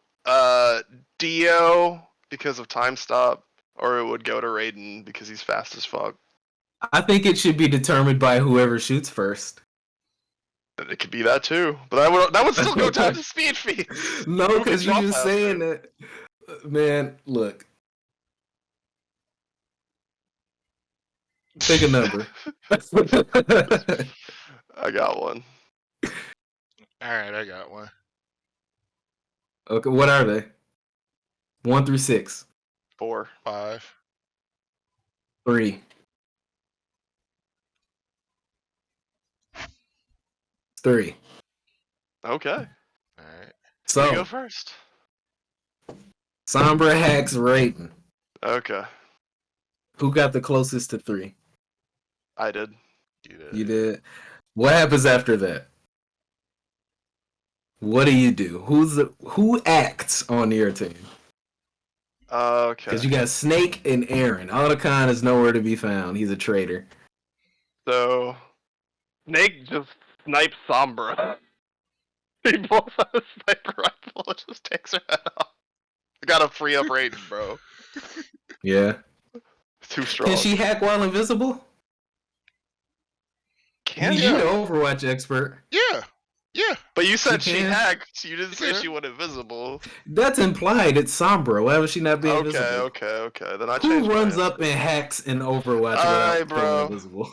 Dio because of time stop, or it would go to Raiden because he's fast as fuck. I think it should be determined by whoever shoots first. It could be that too, but that would still go down to speed feats. No, because you're just saying that. Man, look. Pick a number. I got one. Alright, I got one. Okay, what are they? 1 through 6. 4. 5. 3. 3. Okay. Alright. You go So, first. Sombra hacks Raiden. Okay. Who got the closest to 3? I did. You did. What happens after that? What do you do? Who acts on your team? Okay. Because you got Snake and Aaron. Otacon is nowhere to be found. He's a traitor. So, Snake just snipes Sombra. He pulls out a sniper rifle and just takes her head off. I gotta free up Raiden, bro. Yeah. Too strong. Can she hack while invisible? Can You're the you? Overwatch expert. Yeah. But you said She she can. hacked. So you didn't say Yeah. she went invisible. That's implied. It's Sombra. Why would she not be invisible? Okay. Then I Who changed runs mine. up and hacks in Overwatch Alright, without bro. being invisible?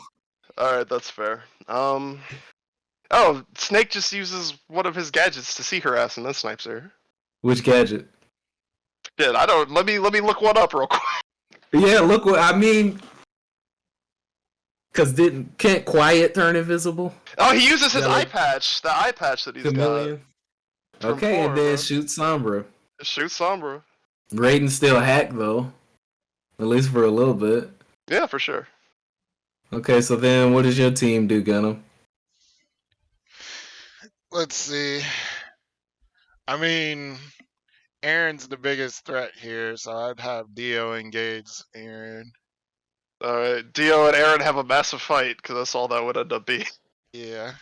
Alright, that's fair. Oh, Snake just uses one of his gadgets to see her ass and then snipes her. Which gadget? Shit, I don't. Let me look one up real quick. Yeah, look what I mean. Cause can't Quiet turn invisible? Oh, he uses his Yeah, eye like- patch. The eye patch that he's Chameleon. got. From Okay, and 4, then bro. shoot Sombra. Shoot Sombra. Raiden's still hacked though, at least for a little bit. Yeah, for sure. Okay, so then what does your team do, Gunnm? Let's see. I mean, Aaron's the biggest threat here, so I'd have Dio engage Aaron. Alright, Dio and Aaron have a massive fight, because that's all that would end up being. Yeah.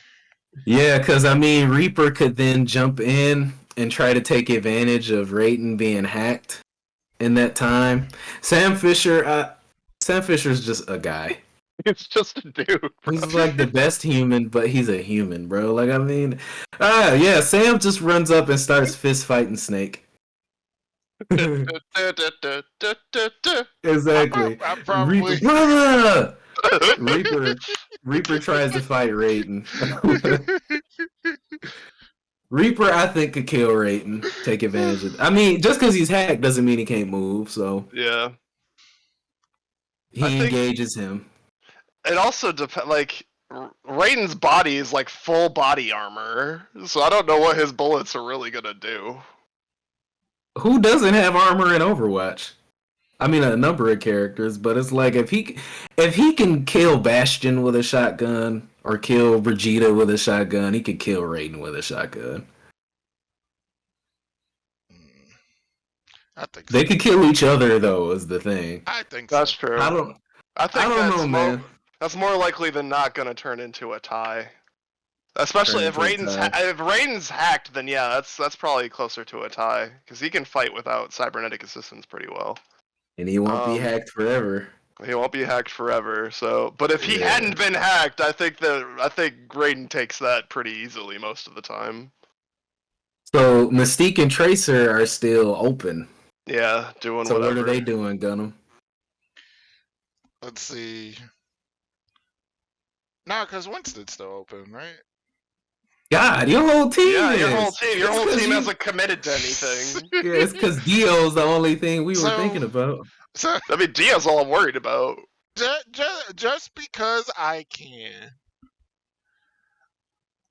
Yeah, because I mean, Reaper could then jump in and try to take advantage of Raiden being hacked in that time. Sam Fisher's just a guy. It's just a dude. He's like the best human, but he's a human, bro. Like, I mean, yeah, Sam just runs up and starts fist fighting Snake. Exactly. I probably. Reaper tries to fight Raiden. Reaper, I think, could kill Raiden, take advantage of it. I mean, just because he's hacked doesn't mean he can't move, so Yeah. he engages him. It also depends, like, Raiden's body is like full body armor, so I don't know what his bullets are really gonna do. Who doesn't have armor in Overwatch? I mean, a number of characters, but it's like if he can kill Bastion with a shotgun or kill Vegeta with a shotgun, he could kill Raiden with a shotgun. I think They could kill each other though, is the thing. I think That's so. true. I don't I think know, man. That's more likely than not gonna turn into a tie. Especially if Turn into a Raiden's hacked, then yeah, that's probably closer to a tie because he can fight without cybernetic assistance pretty well. And he won't be hacked forever. He won't be hacked forever. So, but if he Yeah. hadn't been hacked, I think Raiden takes that pretty easily most of the time. So Mystique and Tracer are still open. Yeah, doing So whatever. what are they doing, Gunnm? Let's see. No, because Winston's still open, right? God, your whole team Yeah, is. your whole It's 'cause team you- hasn't committed to anything. Yeah, it's because Dio's the only thing we were So- thinking about. So I mean, Dio's all I'm worried about. just because I can,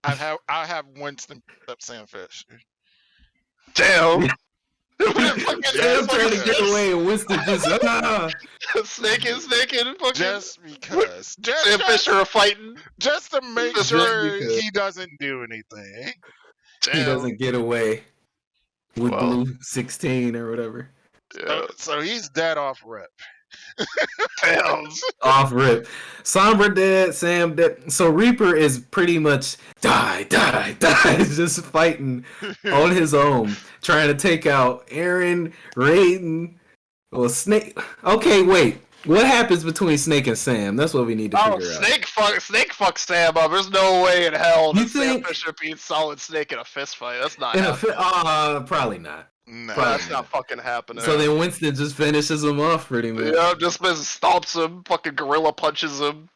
I have Winston pick up Sam Fisher. Damn. Sam trying to get away and Winston just Snake and fucking Just because. Sam Fisher are fighting. Just to make Just sure because. he doesn't do anything. he doesn't get away with Well. Blue 16 or whatever. Yeah. So he's dead off rep. Damn. Off rip. Sombra dead, Sam dead. So Reaper is pretty much die, just fighting on his own, trying to take out Aaron, Raiden, or Snake. Okay, wait. What happens between Snake and Sam? That's what we need to Oh, figure out. Snake fucks Sam up. There's no way in hell You that Sam think- Fisher beats Solid Snake in a fist fight. That's not In happening. probably not. No. That's not fucking happening. So then Winston just finishes him off pretty much. Yeah, just stomps him, fucking gorilla punches him.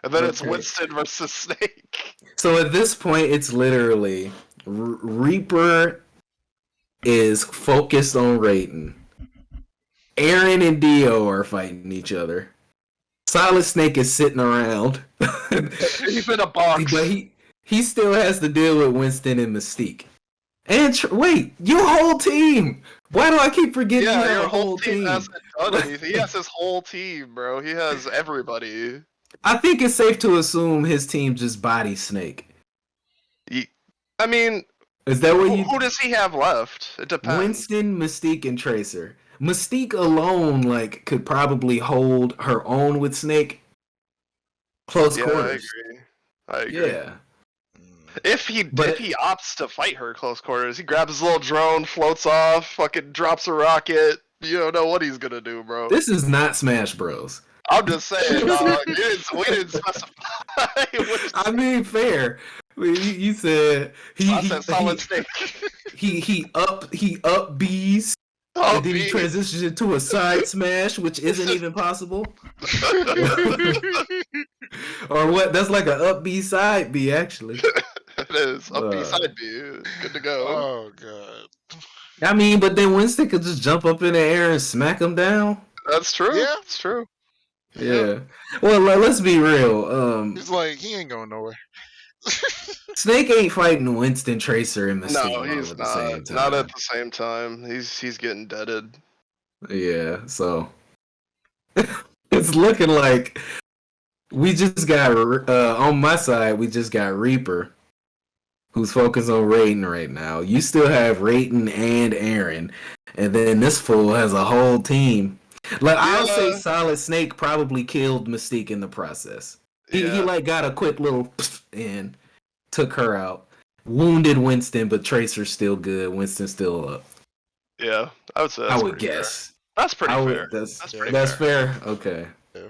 And then it's Okay. Winston versus Snake. So at this point, it's literally Reaper is focused on Raiden. Aaron and Dio are fighting each other. Solid Snake is sitting around. He's in a box. But he still has to deal with Winston and Mystique. And wait, your whole team! Why do I keep forgetting you Yeah, have your a whole team hasn't done anything. He has his whole team, bro. He has everybody. I think it's safe to assume his team just body Snake. I mean, Is that what you? who does he have left? It depends. Winston, Mystique, and Tracer. Mystique alone, like, could probably hold her own with Snake. Close Yeah, quarters. I agree. Yeah. If he But- opts to fight her close quarters, he grabs his little drone, floats off, fucking drops a rocket. You don't know what he's gonna do, bro. This is not Smash Bros. I'm just saying, dog. We didn't specify. which- I mean, fair. You said I said Solid Snake. he up B's. Oh, And then he transitions into a side smash, which isn't even possible. Or what? That's like an up B side B, actually. It is. Up B, side B. Good to go. Oh god. I mean, but then Winston could just jump up in the air and smack him down. That's true. Yeah. It's true. Yeah. Well, let's be real. He's like, he ain't going nowhere. Snake ain't fighting Winston, Tracer, and No, Mystique all he's at the same not. Not time. at the same time. He's getting deaded. Yeah, so it's looking like we just got on my side. We just got Reaper, who's focused on Raiden right now. You still have Raiden and Aaron, and then this fool has a whole team. Like I'll say, Solid Snake probably killed Mystique in the process. He like got a quick little and took her out. Wounded Winston, but Tracer's still good. Winston's still up. Yeah, I would say. That's I would guess. Fair. That's pretty fair. That's fair. Okay. Yeah.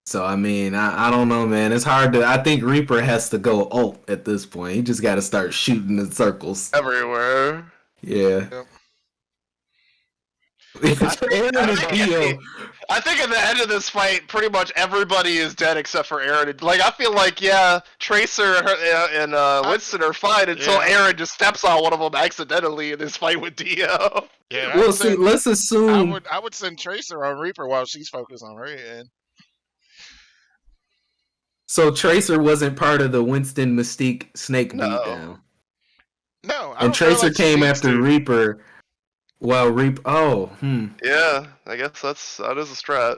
So I mean, I don't know, man. It's hard to. I think Reaper has to go ult at this point. He just got to start shooting in circles everywhere. Yeah. Yep. I think at the end of this fight, pretty much everybody is dead except for Aaron. Like, I feel like, Tracer and Winston are fine until Aaron just steps on one of them accidentally in this fight with Dio. Yeah. Well, see, let's assume I would send Tracer on Reaper while she's focused on Raiden. So Tracer wasn't part of the Winston Mystique Snake beatdown. No, and Tracer came after Reaper. Well, Yeah, I guess that is a strat.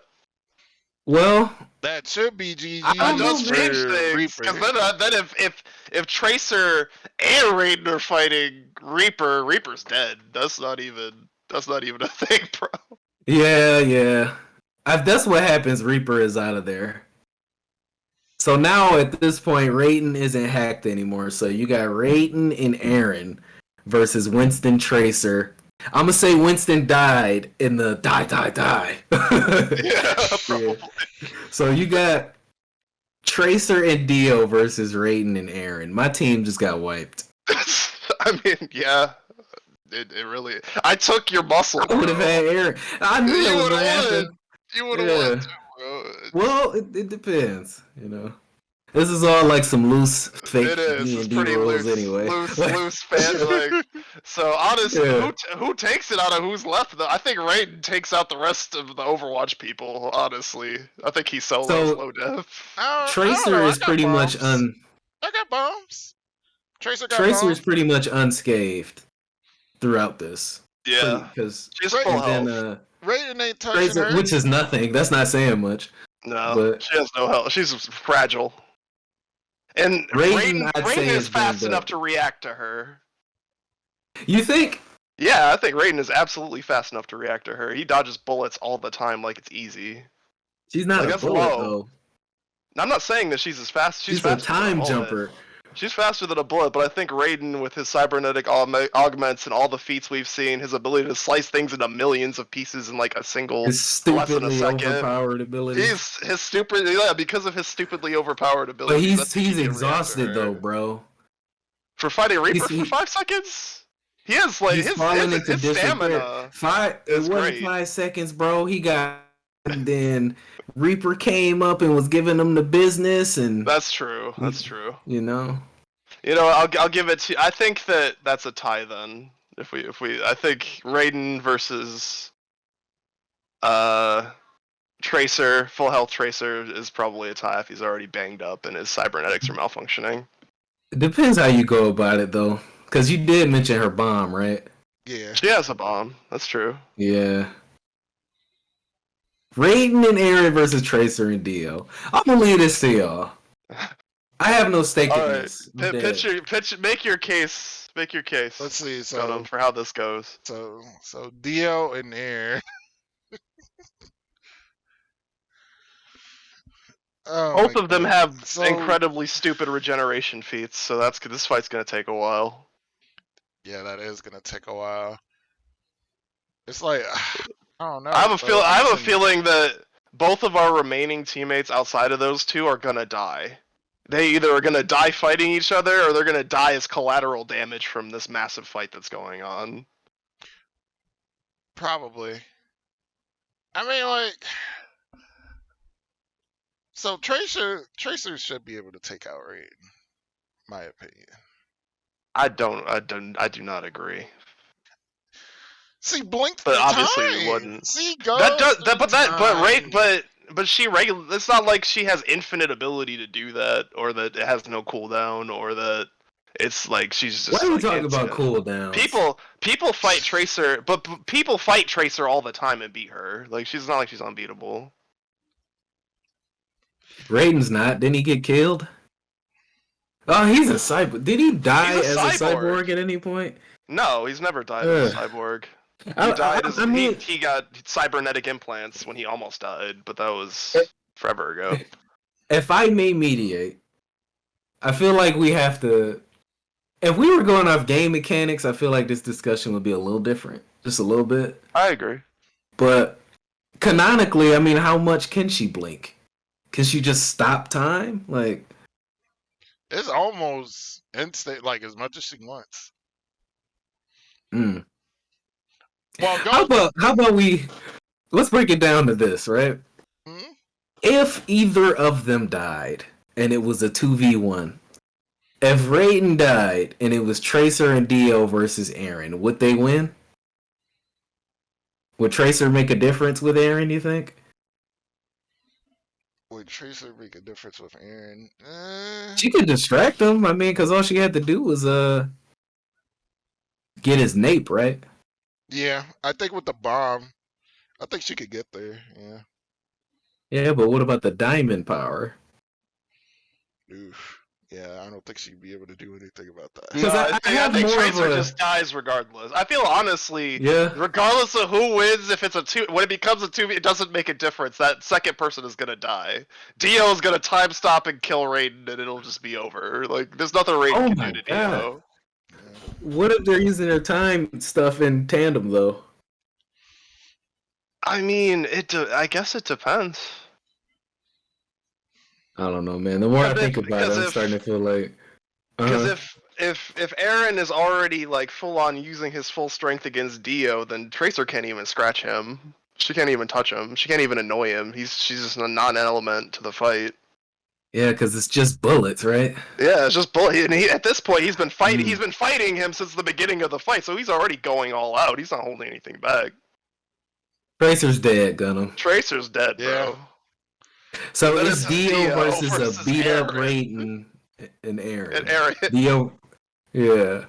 Well, that should be GG. That does change things. Because then if Tracer and Raiden are fighting Reaper, Reaper's dead. That's not even a thing, bro. Yeah. That's what happens. Reaper is out of there. So now at this point, Raiden isn't hacked anymore. So you got Raiden and Aaron versus Winston Tracer. I'm gonna say Winston died in the die. Yeah, probably. Yeah. So you got Tracer and Dio versus Raiden and Aaron. My team just got wiped. I mean, yeah. It really. I took your muscle. I would have had Aaron. I knew it was gonna happen. You would have won, bro. Well, it depends, you know. This is all like some loose fake D&D rules loose, anyway. Loose fan like. So honestly, who takes it out of who's left? I think Raiden takes out the rest of the Overwatch people. Honestly, I think he solos low def. Tracer is pretty much I got bombs. Tracer is pretty much unscathed throughout this. Yeah, because she's full health. Raiden ain't touching her, which is nothing. That's not saying much. No, but she has no health. She's fragile. And Raiden is fast enough to react to her. You think? Yeah, I think Raiden is absolutely fast enough to react to her. He dodges bullets all the time like it's easy. She's not a bullet, though. I'm not saying that she's as fast. She's a time jumper. She's faster than a bullet, but I think Raiden, with his cybernetic augments and all the feats we've seen, his ability to slice things into millions of pieces in like a single less than a second. Overpowered ability. Because of his stupidly overpowered ability. But he's exhausted though, bro. For fighting Reaper for 5 seconds? He has like his stamina. It wasn't 5 seconds, bro. He got and then Reaper came up and was giving him the business, and that's true. You know, I'll give it to. I think that's a tie then. If we, I think Raiden versus Tracer, full health Tracer is probably a tie if he's already banged up and his cybernetics are malfunctioning. It depends how you go about it though, because you did mention her bomb, right? Yeah, she has a bomb. That's true. Yeah. Raiden and Aaron versus Tracer and Dio. I'm gonna leave this to y'all. I have no stake in this. Make your case. Let's see. So for how this goes. So Dio and Aaron. Both of them have incredibly stupid regeneration feats, so this fight's gonna take a while. Yeah, that is gonna take a while. It's like. I don't know. I have a feeling that both of our remaining teammates outside of those two are gonna die. They either are gonna die fighting each other, or they're gonna die as collateral damage from this massive fight that's going on. Probably. I mean, like, so Tracer should be able to take out Raiden. My opinion. I do not agree. She blinked But through obviously time. we wouldn't. She goes That does through that, time. but she regular. It's not like she has infinite ability to do that, or that it has no cooldown, or that it's like she's Why just are we like talking about instant. cooldowns? People fight Tracer, but people fight Tracer all the time and beat her. Like she's not like she's unbeatable. Raiden's not. Didn't he get killed? Oh, he's a cyborg. Did he die He's a as a cyborg. cyborg at any point? No, he's never died as a Ugh. cyborg. He I died as mean, he got cybernetic implants when he almost died, but that was forever ago. if I may mediate, I feel like we have to. If we were going off game mechanics, I feel like this discussion would be a little different, just a little bit. I agree. But canonically, I mean, how much can she blink? Can she just stop time? Like, It's almost instant, like as much as she wants. mm. Well, How about we let's break it down to this, right? Hmm? If either of them died and it was a 2v1, if Raiden died and it was Tracer and Dio versus Aaron, would they win? Would Tracer make a difference with Aaron, you think? Would Tracer make a difference with Aaron? She could distract him, I mean, because all she had to do was get his nape, right? Yeah, I think with the bomb, I think she could get there. Yeah. Yeah, but what about the diamond power? Oof. Yeah, I don't think she'd be able to do anything about that. Because No, I think more of Tracer a- just dies regardless. I feel honestly, Yeah. regardless of who wins, if it's a two, when it becomes a 2v, it doesn't make a difference. That second person is gonna die. Dio is gonna time stop and kill Raiden, and it'll just be over. Like, there's nothing Raiden Oh can my do to God. Dio. What if they're using their time stuff in tandem, though? I mean, I guess it depends. I don't know, man. The more I Because think about it, I'm starting to feel like... Because if Aaron is already like full on using his full strength against Dio, then Tracer can't even scratch him. She can't even touch him. She can't even annoy him. She's just not an element to the fight. Yeah, because it's just bullets, right? Yeah, it's just bullet. And at this point, he's been fighting. He's been fighting him since the beginning of the fight, so he's already going all out. He's not holding anything back. Tracer's dead, Gunnm. Tracer's dead, Yeah. bro. So Then it's it's Dio versus a versus beat up Aaron. Raiden and Aaron. And Aaron. Dio, yeah.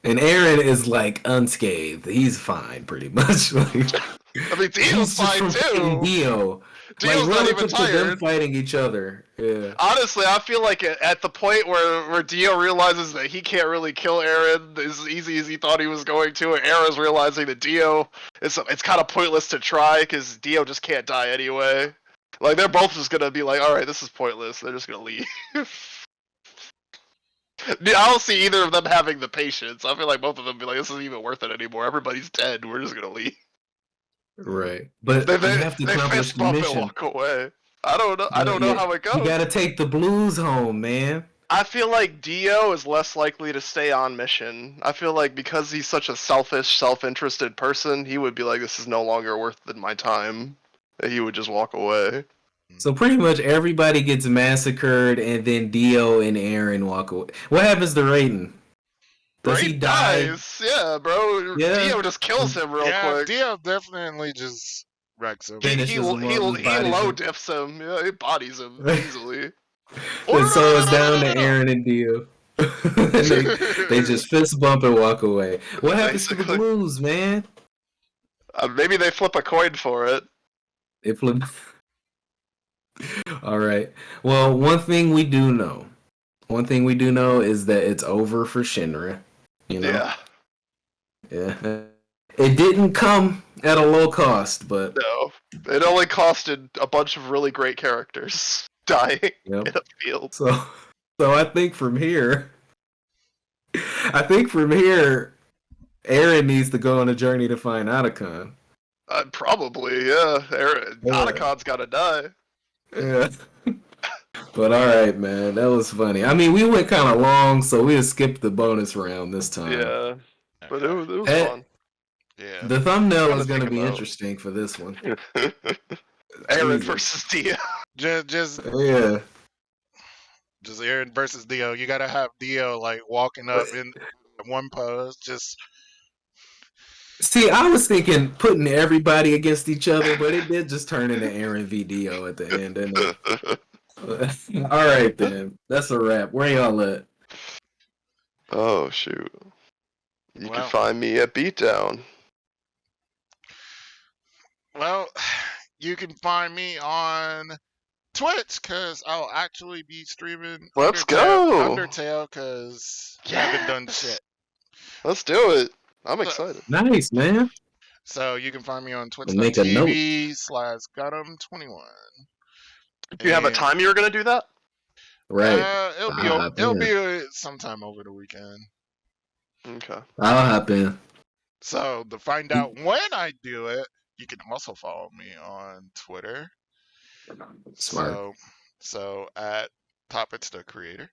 And Aaron is like unscathed. He's fine, pretty much. Like, I mean, Dio's fine too. Dio. Dio's like, not even relative to them tired. fighting each other. Yeah. Honestly, I feel like at the point where Dio realizes that he can't really kill Aaron as easy as he thought he was going to, and Aaron's realizing that Dio, it's kind of pointless to try because Dio just can't die anyway. Like, they're both just gonna be like, alright, this is pointless. They're just gonna leave. I don't see either of them having the patience. I feel like both of them be like, this isn't even worth it anymore. Everybody's dead. We're just gonna leave. Right. But They you have to accomplish fist the bump and mission. walk away. I don't know. I don't know how it goes. You gotta take the blues home, man. I feel like Dio is less likely to stay on mission. I feel like because he's such a selfish, self-interested person, he would be like, this is no longer worth my time. And he would just walk away. So pretty much everybody gets massacred, and then Dio and Aaron walk away. What happens to Raiden? Does he die? Dies. Yeah, bro. Yeah. Dio just kills him real Yeah, quick. Dio definitely just wrecks him. He Finishes him low off, bodies him. diffs him. Yeah, he bodies him easily. And so it's down to Aaron and Dio. they just fist bump and walk away. What happens to the Basically. blues, man? Maybe they flip a coin for it. They flip. All right. Well, one thing we do know is that it's over for Shinra. You know? Yeah. It didn't come at a low cost, but No. It only costed a bunch of really great characters dying Yep. in a field. So I think from here, Aaron needs to go on a journey to find Otacon. Probably, yeah. Otacon's gotta die. Yeah. But all right, man, that was funny. I mean, we went kind of long, so we skipped the bonus round this time. Yeah. But it was Hey, fun. Yeah. The thumbnail Trying is to going to think be about- interesting for this one. Aaron Jesus. versus Dio. Just Yeah. Aaron versus Dio. You gotta have Dio like walking up in one pose. Just See, I was thinking putting everybody against each other, but it did just turn into Aaron v. Dio at the end, didn't it? All right, then. That's a wrap. Where y'all at? Oh, shoot. You can Well- find me at Beatdown. Well, you can find me on Twitch because I'll actually be streaming. Let's Undertale because I haven't done Yes. shit. Let's do it. I'm excited. Nice, man. So you can find me on Make a note. twitch.tv/Gunnm21. Do you have a And, time you were going to do that? Right. It'll be sometime over the weekend. Okay. I'll hop in. So to find out when I do it, you can also follow me on Twitter. Smart. So at Top It's the Creator.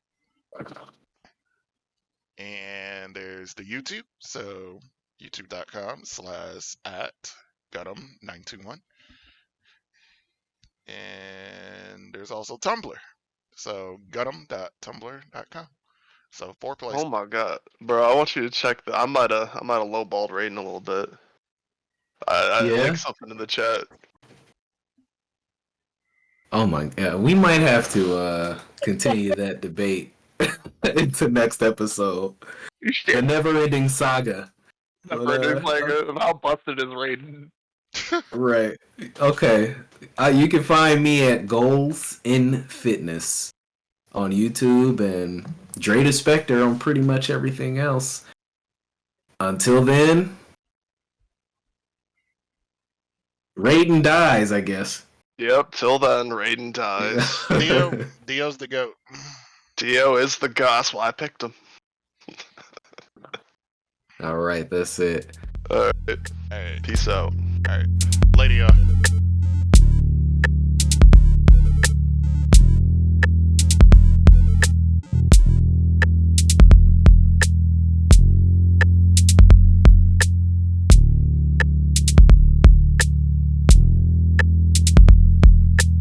And there's the YouTube. So youtube.com/@Gunnm921. And there's also Tumblr. So Gunnm.tumblr.com. So 4 places. Oh my god, bro! I want you to check the. I might have lowballed Raiden a little bit. I Yeah? linked something in the chat. Oh my god. We might have to continue that debate into next episode. The never-ending saga. Of how busted is Raiden. Right. Okay. You can find me at Goals in Fitness on YouTube and Dray the Spectre on pretty much everything else. Until then, Raiden dies, I guess. Yep. Till then, Raiden dies. Dio's the GOAT. Dio is the goss. Well, I picked him. All right, that's it. Alright. Alright, Peace out. alright. Later, y'all.